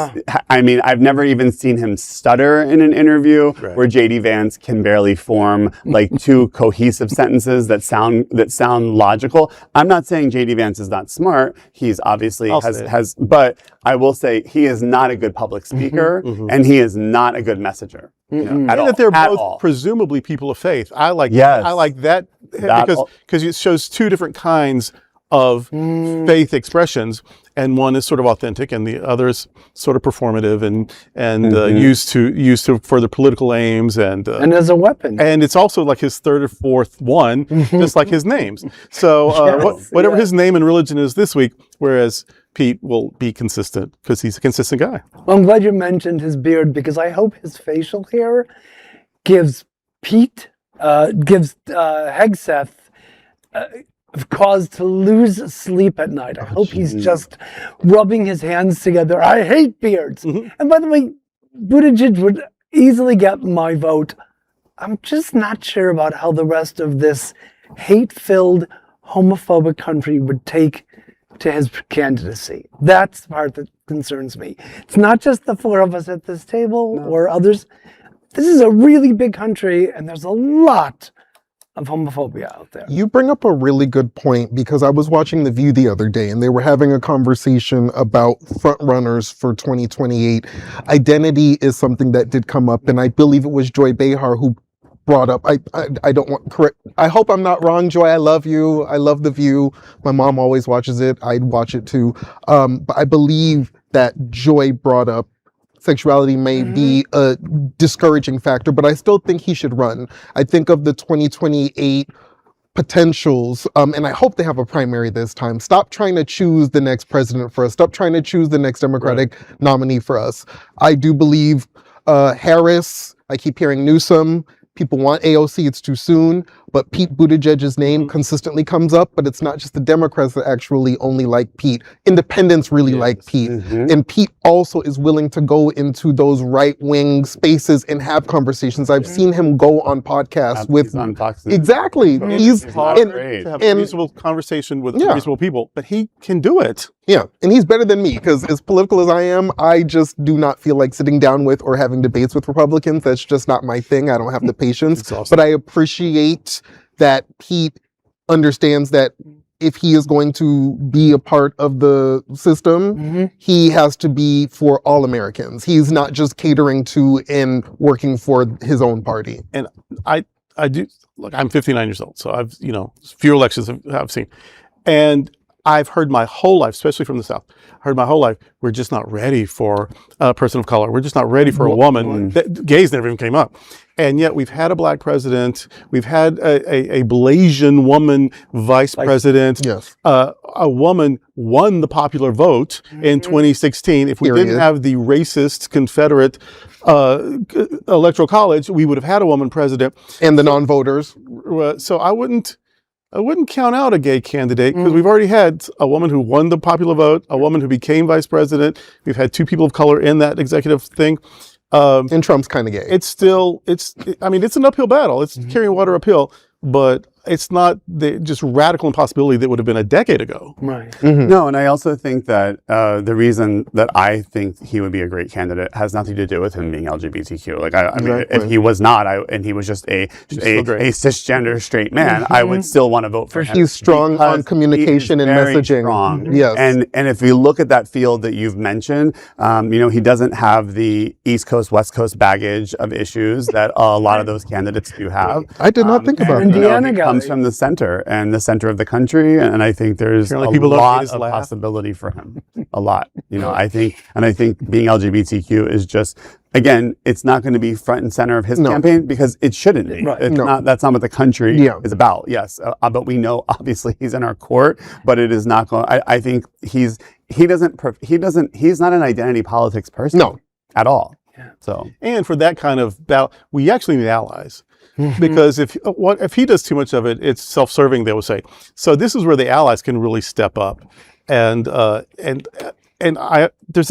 I mean, I've never even seen him stutter in an interview where J.D. Vance can barely form like two cohesive sentences that sound logical. I'm not saying J.D. Vance is not smart. He's obviously has, but I will say he is not a good public speaker and he is not a good messenger. At all. That they're both presumably people of faith. I like that because it shows two different kinds of faith expressions, and one is sort of authentic, and the other is sort of performative and used to further political aims and as a weapon. And it's also like his third or fourth one, just like his names. So whatever his name and religion is this week, whereas Pete will be consistent because he's a consistent guy. Well, I'm glad you mentioned his beard because I hope his facial hair gives Hegseth cause to lose sleep at night. I hope he's just rubbing his hands together. I hate beards. And by the way, Buttigieg would easily get my vote. I'm just not sure about how the rest of this hate-filled, homophobic country would take to his candidacy. That's the part that concerns me. It's not just the four of us at this table or others. This is a really big country, and there's a lot of homophobia out there. You bring up a really good point, because I was watching The View the other day, and they were having a conversation about front runners for 2028. Identity is something that did come up, and I believe it was Joy Behar who brought up, I don't want correct. I hope I'm not wrong, Joy. I love you. I love The View. My mom always watches it. I'd watch it too. But I believe that Joy brought up sexuality may be a discouraging factor, but I still think he should run. I think of the 2028 potentials, and I hope they have a primary this time. Stop trying to choose the next president for us. Stop trying to choose the next Democratic nominee for us. I do believe Harris. I keep hearing Newsom. People want AOC, it's too soon, but Pete Buttigieg's name consistently comes up, but it's not just the Democrats that actually only like Pete. Independents really like Pete. And Pete also is willing to go into those right-wing spaces and have conversations. I've seen him go on podcasts with... on Fox. Exactly. He's to have a reasonable conversation with reasonable people, but he can do it. Yeah, and he's better than me, because as political as I am, I just do not feel like sitting down with or having debates with Republicans. That's just not my thing. I don't have the patience. But I appreciate that Pete understands that if he is going to be a part of the system, he has to be for all Americans. He's not just catering to and working for his own party. And I do, look, I'm 59 years old, so I've, few elections I've seen. And I've heard my whole life, especially from the South, we're just not ready for a person of color. We're just not ready for a woman. Gays never even came up. And yet we've had a black president. We've had a Blasian woman vice president. Yes. A woman won the popular vote in 2016. If we didn't have the racist Confederate electoral college, we would have had a woman president. And the non-voters. So I wouldn't count out a gay candidate, because we've already had a woman who won the popular vote, a woman who became vice president. We've had two people of color in that executive thing. And Trump's kind of gay. It's an uphill battle. It's carrying water uphill, but the just radical impossibility that would have been a decade ago. Right. No, and I also think that the reason that I think he would be a great candidate has nothing to do with him being LGBTQ. Like, I mean, if he was not, and he was just a cisgender straight man, I would still want to vote for him. He's strong on communication and messaging. Strong. Yes. And if we look at that field that you've mentioned, he doesn't have the East Coast, West Coast baggage of issues that a lot of those candidates do have. I did not think about that. Indiana He comes from the center of the country, and I think there's a lot of possibility for him. A lot, I think being LGBTQ is just, again, it's not going to be front and center of his campaign because it shouldn't be. Right. That's not what the country is about. Yes, but we know obviously he's in our court, but it is not going. I think he's not an identity politics person. No, at all. Yeah. So, and for that kind of battle, we actually need allies. Because if he does too much of it, it's self-serving, they will say. So this is where the allies can really step up, and there's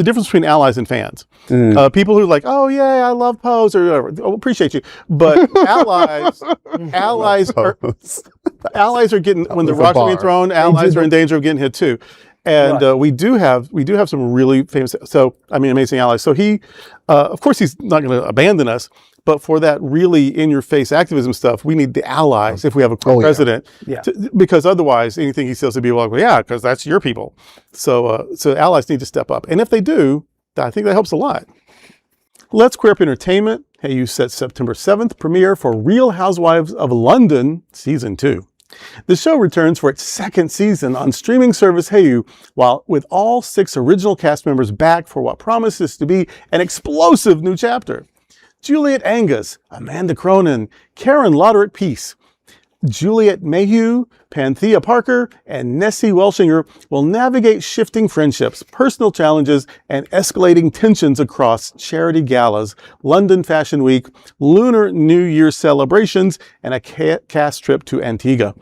a difference between allies and fans. People who are like, oh yeah, I love Pose or whatever, appreciate you, but allies are getting, when the rocks are being thrown, allies are in danger of getting hit too. And we do have some really famous, amazing allies. So he, of course, he's not going to abandon us. But for that really in-your-face activism stuff, we need the allies if we have a president. Yeah. Because otherwise, anything he says to people like, well, yeah, because that's your people. So allies need to step up. And if they do, I think that helps a lot. Let's Queer Up Entertainment. Hayu sets September 7th premiere for Real Housewives of London Season 2. The show returns for its second season on streaming service Hayu, with all 6 original cast members back for what promises to be an explosive new chapter. Juliet Angus, Amanda Cronin, Karen Loderick-Peace, Juliet Mayhew, Panthea Parker, and Nessie Welshinger will navigate shifting friendships, personal challenges, and escalating tensions across charity galas, London Fashion Week, Lunar New Year celebrations, and a cast trip to Antigua.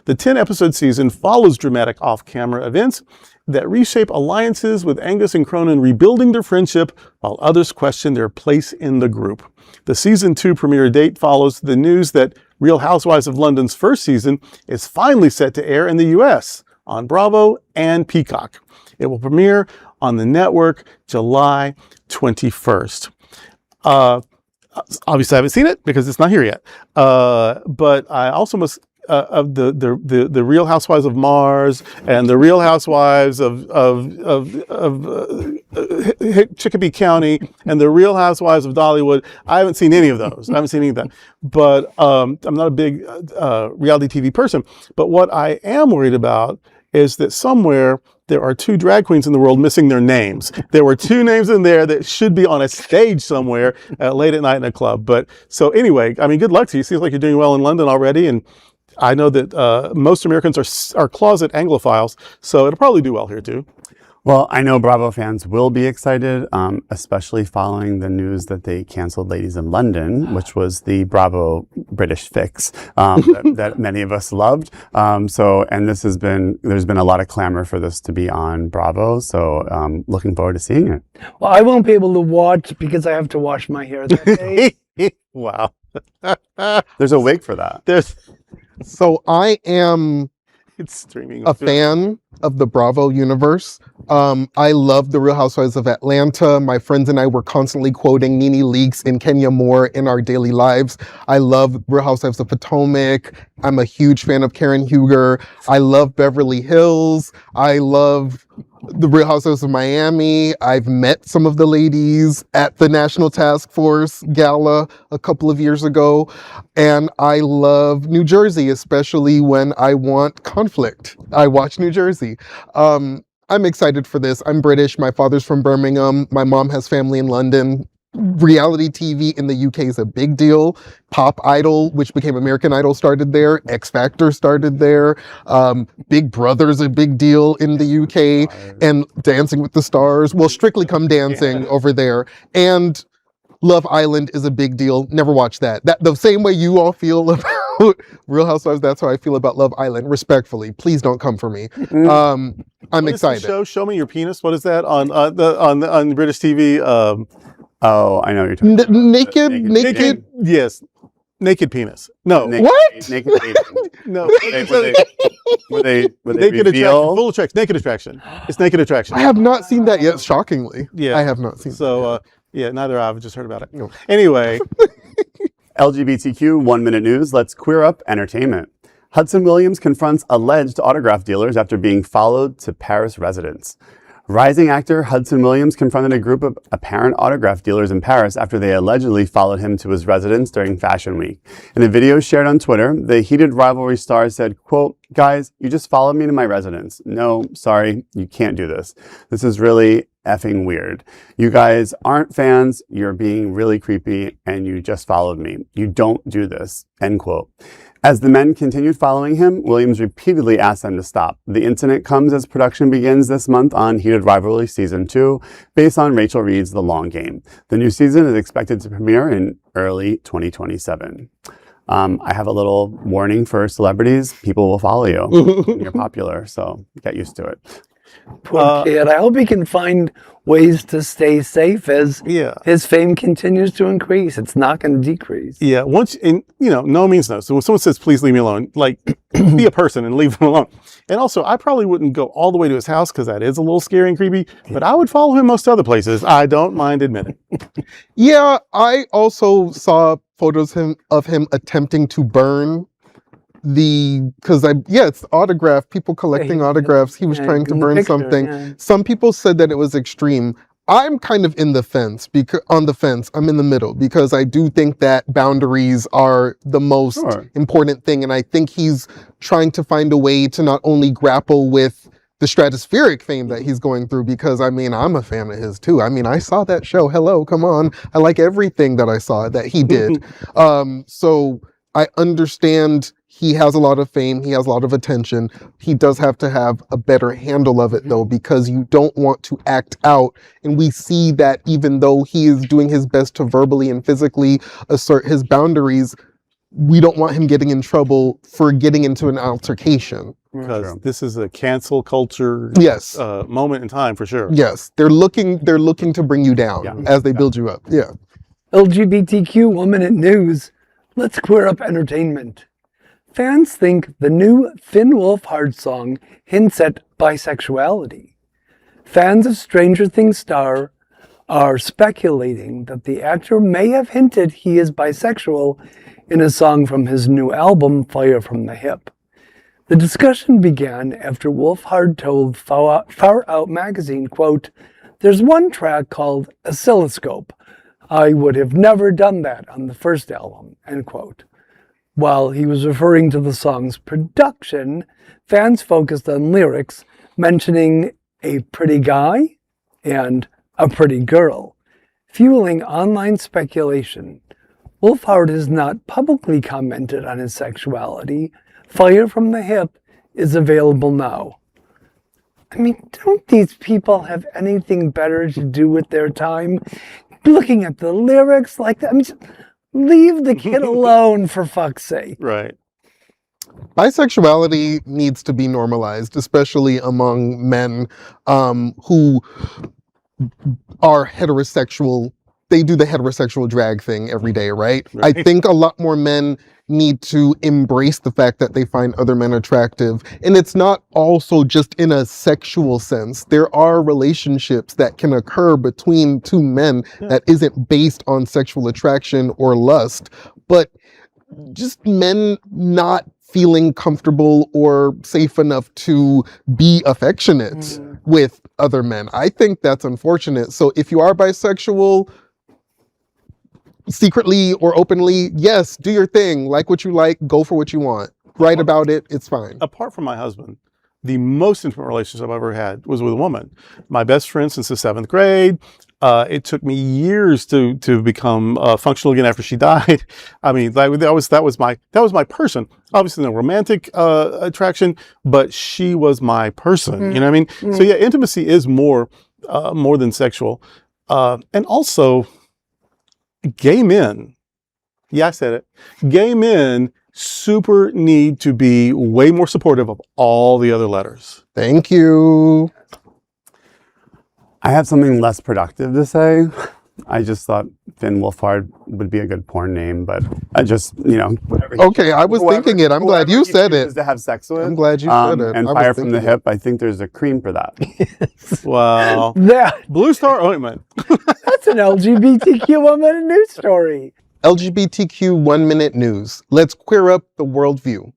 The 10-episode season follows dramatic off-camera events that reshape alliances, with Angus and Cronin rebuilding their friendship while others question their place in the group. The Season 2 premiere date follows the news that Real Housewives of London's first season is finally set to air in the US on Bravo and Peacock. It will premiere on the network July 21st. Obviously, I haven't seen it because it's not here yet. But I also must... of the Real Housewives of Mars and the Real Housewives of Chicopee County and the Real Housewives of Dollywood. I haven't seen any of those. I haven't seen any of that. But I'm not a big reality TV person. But what I am worried about is that somewhere there are 2 drag queens in the world missing their names. There were 2 names in there that should be on a stage somewhere late at night in a club. But so anyway, good luck to you. Seems like you're doing well in London already. And I know that most Americans are closet Anglophiles, so it'll probably do well here too. Well, I know Bravo fans will be excited, especially following the news that they canceled Ladies in London, which was the Bravo British fix that many of us loved. And there's been a lot of clamor for this to be on Bravo, so looking forward to seeing it. Well, I won't be able to watch because I have to wash my hair that day. Wow. There's a wig for that. So I am a fan of the Bravo universe. I love the Real Housewives of Atlanta. My friends and I were constantly quoting Nene Leakes and Kenya Moore in our daily lives. I love Real Housewives of Potomac. I'm a huge fan of Karen Huger. I love Beverly Hills. I love the Real Housewives of Miami. I've met some of the ladies at the National Task Force Gala a couple of years ago. And I love New Jersey, especially when I want conflict. I watch New Jersey. I'm excited for this. I'm British. My father's from Birmingham. My mom has family in London. Reality TV in the UK is a big deal. Pop Idol, which became American Idol, started there. X Factor started there. Big Brother's a big deal in the UK. And Dancing with the Stars. Well, Strictly Come Dancing over there. And Love Island is a big deal. Never watched that. The same way you all feel about Real Housewives, that's how I feel about Love Island. Respectfully, please don't come for me. I'm excited. Show me your penis. What is that on British TV? Oh, I know what you're talking about. Naked. Yes. naked penis. No. What? Naked dating. No. Were they Naked attraction. reveal? Full attraction. Naked attraction. It's naked attraction. I have not seen that yet, shockingly. Yeah. I have not seen that. So, neither I've just heard about it. No. Anyway, LGBTQ 1 Minute News. Let's queer up entertainment. Hudson Williams confronts alleged autograph dealers after being followed to Paris residence. Rising actor Hudson Williams confronted a group of apparent autograph dealers in Paris after they allegedly followed him to his residence during Fashion Week. In a video shared on Twitter, the heated rivalry star said, quote, "Guys, you just followed me to my residence. No, sorry, you can't do this. This is really effing weird. You guys aren't fans, you're being really creepy, and you just followed me. You don't do this," end quote. As the men continued following him, Williams repeatedly asked them to stop. The incident comes as production begins this month on Heated Rivalry Season 2, based on Rachel Reed's The Long Game. The new season is expected to premiere in early 2027. I have a little warning for celebrities. People will follow you when you're popular, so get used to it. Poor kid. I hope he can find ways to stay safe as his fame continues to increase. It's not going to decrease. Yeah. No means no. So when someone says, please leave me alone, like, be a person and leave him alone. And also, I probably wouldn't go all the way to his house because that is a little scary and creepy, but I would follow him most other places. I don't mind admitting. Yeah, I also saw photos of him attempting to burn it's autograph, people collecting autographs. He was trying to burn something. Yeah. Some people said that it was extreme. I'm kind of on the fence. I'm in the middle because I do think that boundaries are the most important thing. And I think he's trying to find a way to not only grapple with the stratospheric fame that he's going through, because I'm a fan of his too. I saw that show. Hello, come on. I like everything that I saw that he did. So I understand he has a lot of fame. He has a lot of attention. He does have to have a better handle of it, though, because you don't want to act out. And we see that even though he is doing his best to verbally and physically assert his boundaries, we don't want him getting in trouble for getting into an altercation. Because this is a cancel culture moment in time for sure. Yes, they're looking to bring you down as they build you up. Yeah. LGBTQ 1 Minute News. Let's queer up entertainment. Fans think the new Finn Wolfhard song hints at bisexuality. Fans of Stranger Things star are speculating that the actor may have hinted he is bisexual in a song from his new album, Fire from the Hip. The discussion began after Wolfhard told Far Out magazine, quote, "There's one track called Oscilloscope. I would have never done that on the first album," end quote. While he was referring to the song's production, fans focused on lyrics, mentioning a pretty guy and a pretty girl, fueling online speculation. Wolfhard has not publicly commented on his sexuality. Fire from the Hip is available now. Don't these people have anything better to do with their time? Looking at the lyrics like that. Leave the kid alone, for fuck's sake. Right. Bisexuality needs to be normalized, especially among men who are heterosexual. They do the heterosexual drag thing every day, right? I think a lot more men need to embrace the fact that they find other men attractive. And it's not also just in a sexual sense. There are relationships that can occur between two men that isn't based on sexual attraction or lust, but just men not feeling comfortable or safe enough to be affectionate with other men. I think that's unfortunate. So if you are bisexual, secretly or openly, yes, do your thing. Like what you like, go for what you want. Write about it, it's fine. Apart from my husband, the most intimate relationship I've ever had was with a woman. My best friend since the 7th grade. It took me years to become functional again after she died. That was my person. Obviously, no romantic attraction, but she was my person. You know what I mean? So yeah, intimacy is more than sexual, and also gay men. Yeah, I said it. Gay men super need to be way more supportive of all the other letters. Thank you. I have something less productive to say. I just thought Finn Wolfhard would be a good porn name, but I just, whatever. Okay, I was thinking it. I'm glad you said it. To have sex with. I'm glad you said it. And Fire from the Hip, I think there's a cream for that. Wow. Blue Star Ointment. That's an LGBTQ 1 minute news story. LGBTQ 1 minute news. Let's queer up the worldview.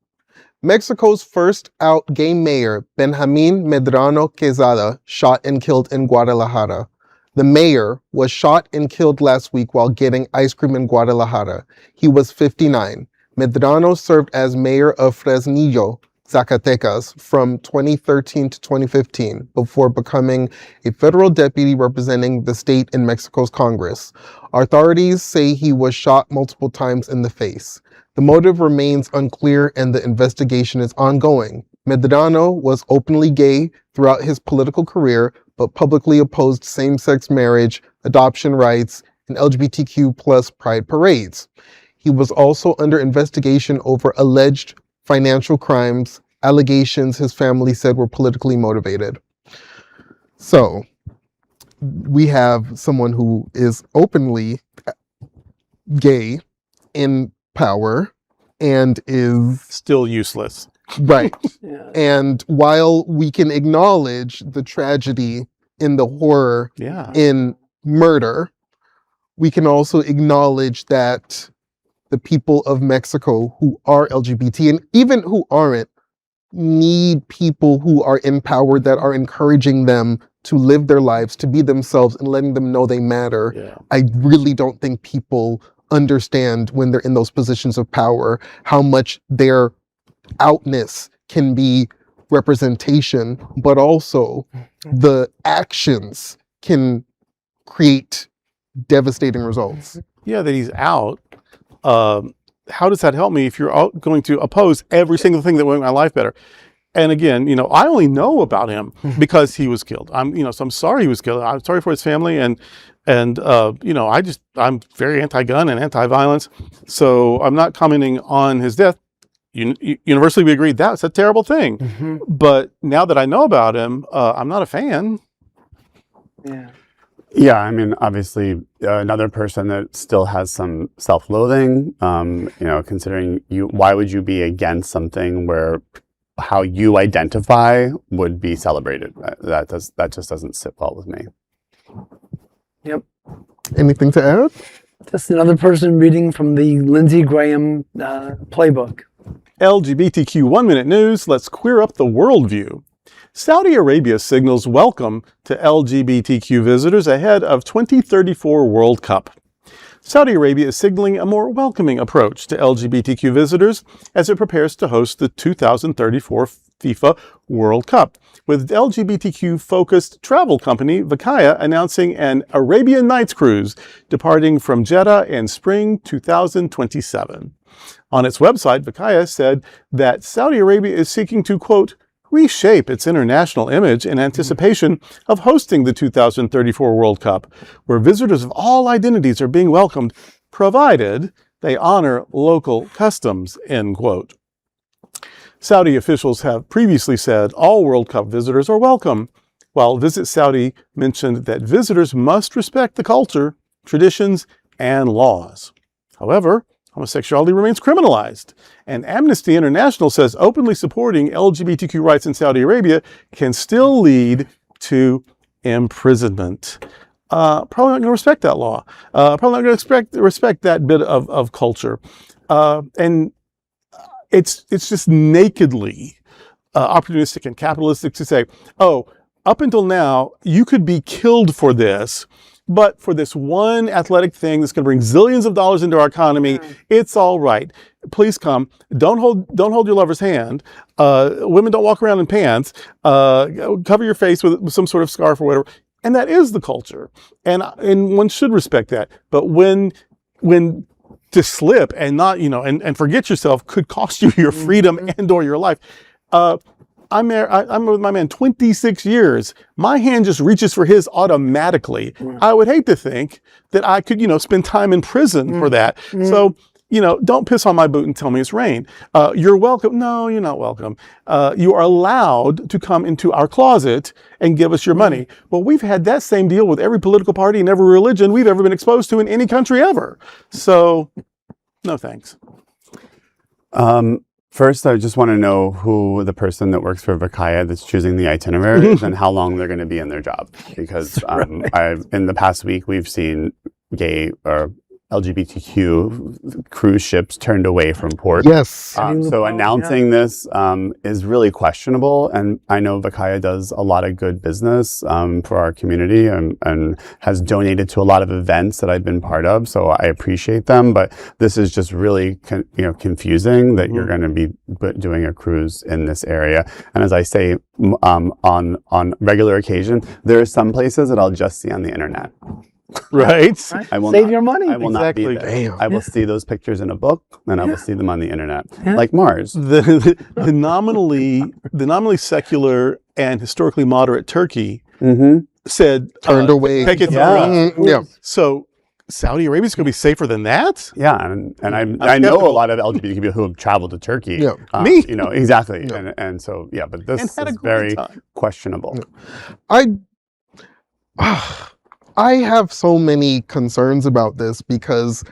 Mexico's first out gay mayor, Benjamín Medrano Quezada, shot and killed in Guadalajara. The mayor was shot and killed last week while getting ice cream in Guadalajara. He was 59. Medrano served as mayor of Fresnillo, Zacatecas, from 2013 to 2015 before becoming a federal deputy representing the state in Mexico's Congress. Authorities say he was shot multiple times in the face. The motive remains unclear and the investigation is ongoing. Medrano was openly gay throughout his political career, but publicly opposed same-sex marriage, adoption rights, and LGBTQ plus pride parades. He was also under investigation over alleged financial crimes, allegations his family said were politically motivated. So, we have someone who is openly gay in power and is still useless. Right. Yeah. And while we can acknowledge the tragedy in the horror in murder, we can also acknowledge that the people of Mexico who are LGBT and even who aren't need people who are in power that are encouraging them to live their lives, to be themselves and letting them know they matter. Yeah. I really don't think people understand when they're in those positions of power how much their outness can be representation, but also the actions can create devastating results. Yeah, that he's out. How does that help me if you're going to oppose every single thing that will make my life better? And again, I only know about him because he was killed. So I'm sorry he was killed. I'm sorry for his family, and I'm very anti-gun and anti-violence. So I'm not commenting on his death. Universally, we agree that's a terrible thing. Mm-hmm. But now that I know about him, I'm not a fan. Yeah. Yeah, I mean, obviously, another person that still has some self-loathing, considering why would you be against something where how you identify would be celebrated? That just doesn't sit well with me. Yep. Anything to add? Just another person reading from the Lindsey Graham playbook. LGBTQ 1 minute news. Let's queer up the worldview. Saudi Arabia signals welcome to LGBTQ visitors ahead of 2034 World Cup. Saudi Arabia is signaling a more welcoming approach to LGBTQ visitors as it prepares to host the 2034 FIFA World Cup, with LGBTQ-focused travel company Vakaya announcing an Arabian Nights cruise departing from Jeddah in spring 2027. On its website, Vakaya said that Saudi Arabia is seeking to, quote, reshape its international image in anticipation of hosting the 2034 World Cup, where visitors of all identities are being welcomed, provided they honor local customs, end quote. Saudi officials have previously said all World Cup visitors are welcome, while Visit Saudi mentioned that visitors must respect the culture, traditions, and laws. However, homosexuality remains criminalized, and Amnesty International says openly supporting LGBTQ rights in Saudi Arabia can still lead to imprisonment. Probably not going to respect that law. Probably not going to respect that bit of culture. And it's just nakedly opportunistic and capitalistic to say, oh, up until now, you could be killed for this, but for this one athletic thing that's going to bring zillions of dollars into our economy, it's all right. Please come. Don't hold your lover's hand. Women don't walk around in pants. Cover your face with some sort of scarf or whatever. And that is the culture. And one should respect that. But when to slip and not, and forget yourself could cost you your freedom and or your life. I'm with my man 26 years. My hand just reaches for his automatically. I would hate to think that I could, spend time in prison for that. So, don't piss on my boot and tell me it's rain. You're welcome. No, you're not welcome. You are allowed to come into our closet and give us your money. Well, we've had that same deal with every political party and every religion we've ever been exposed to in any country ever. So, no thanks. First, I just want to know who the person that works for Vakaya that's choosing the itinerary is and how long they're going to be in their job. Because in the past week, we've seen gay or LGBTQ cruise ships turned away from port. Yes. So announcing this is really questionable. And I know Vakaya does a lot of good business for our community and has donated to a lot of events that I've been part of. So I appreciate them. But this is just really confusing that you're going to be doing a cruise in this area. And as I say, on regular occasion, there are some places that I'll just see on the internet. Right. I will Save your money. I will not be there. Damn. I will see those pictures in a book, and I will see them on the internet, like Mars. The nominally secular and historically moderate Turkey said Turned away. Take it Yeah. So Saudi Arabia is going to be safer than that? Yeah, and I know a lot of LGBT people who have traveled to Turkey. Yeah. Me? Exactly. Yeah. And so, yeah, but this And had a is great very time. questionable. I have so many concerns about this because,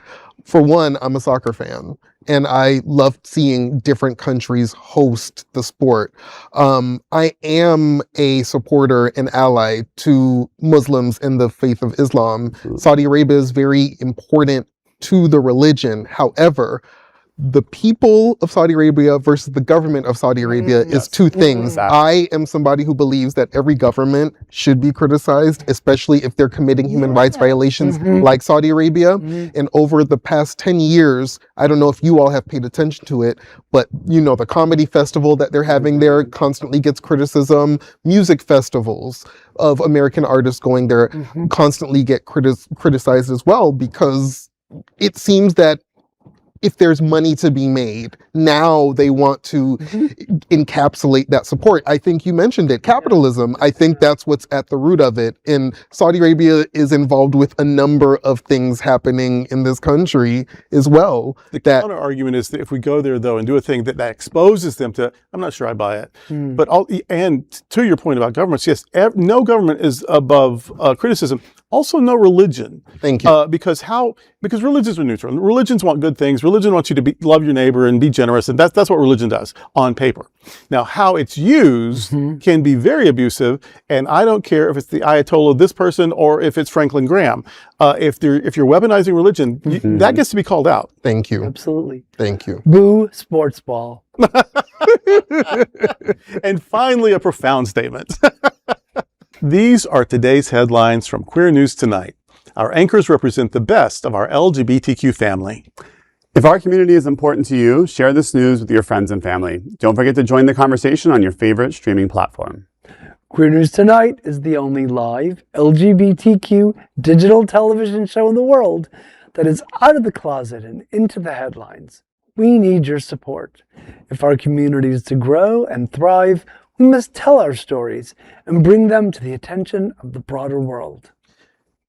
for one, I'm a soccer fan and I love seeing different countries host the sport. I am a supporter and ally to Muslims in the faith of Islam. Saudi Arabia is very important to the religion. However, the people of Saudi Arabia versus the government of Saudi Arabia is two things. Exactly. I am somebody who believes that every government should be criticized, especially if they're committing human rights violations like Saudi Arabia. And over the past 10 years, I don't know if you all have paid attention to it, but the comedy festival that they're having there constantly gets criticism. Music festivals of American artists going there constantly get criticized as well, because it seems that if there's money to be made, now they want to encapsulate that support. I think you mentioned it, capitalism. I think that's what's at the root of it. And Saudi Arabia is involved with a number of things happening in this country as well. The counter argument is that if we go there, though, and do a thing that exposes them to, I'm not sure I buy it. But and to your point about governments, yes, no government is above criticism. Also, no religion. Thank you. Because religions are neutral. Religions want good things. Religion wants you to love your neighbor and be generous, and that's what religion does on paper. Now, how it's used can be very abusive, and I don't care if it's the Ayatollah of this person or if it's Franklin Graham. If you're weaponizing religion, that gets to be called out. Thank you. Absolutely. Thank you. Boo sports ball. And finally, a profound statement. These are today's headlines from Queer News Tonight. Our anchors represent the best of our LGBTQ family. If our community is important to you, share this news with your friends and family. Don't forget to join the conversation on your favorite streaming platform. Queer News Tonight is the only live LGBTQ digital television show in the world that is out of the closet and into the headlines. We need your support. If our community is to grow and thrive, we must tell our stories and bring them to the attention of the broader world.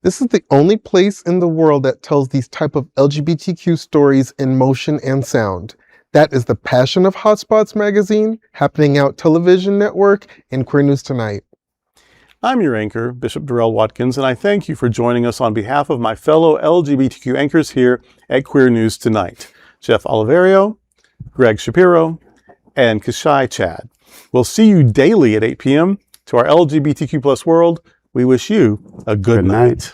This is the only place in the world that tells these type of LGBTQ stories in motion and sound. That is the passion of Hotspots magazine, Happening Out television network, and Queer News Tonight. I'm your anchor, Bishop Durrell Watkins, and I thank you for joining us on behalf of my fellow LGBTQ anchors here at Queer News Tonight. Jeff Oliverio, Gregg Shapiro, and Kishi Chad. We'll see you daily at 8 p.m. To our LGBTQ+ world, we wish you a good night.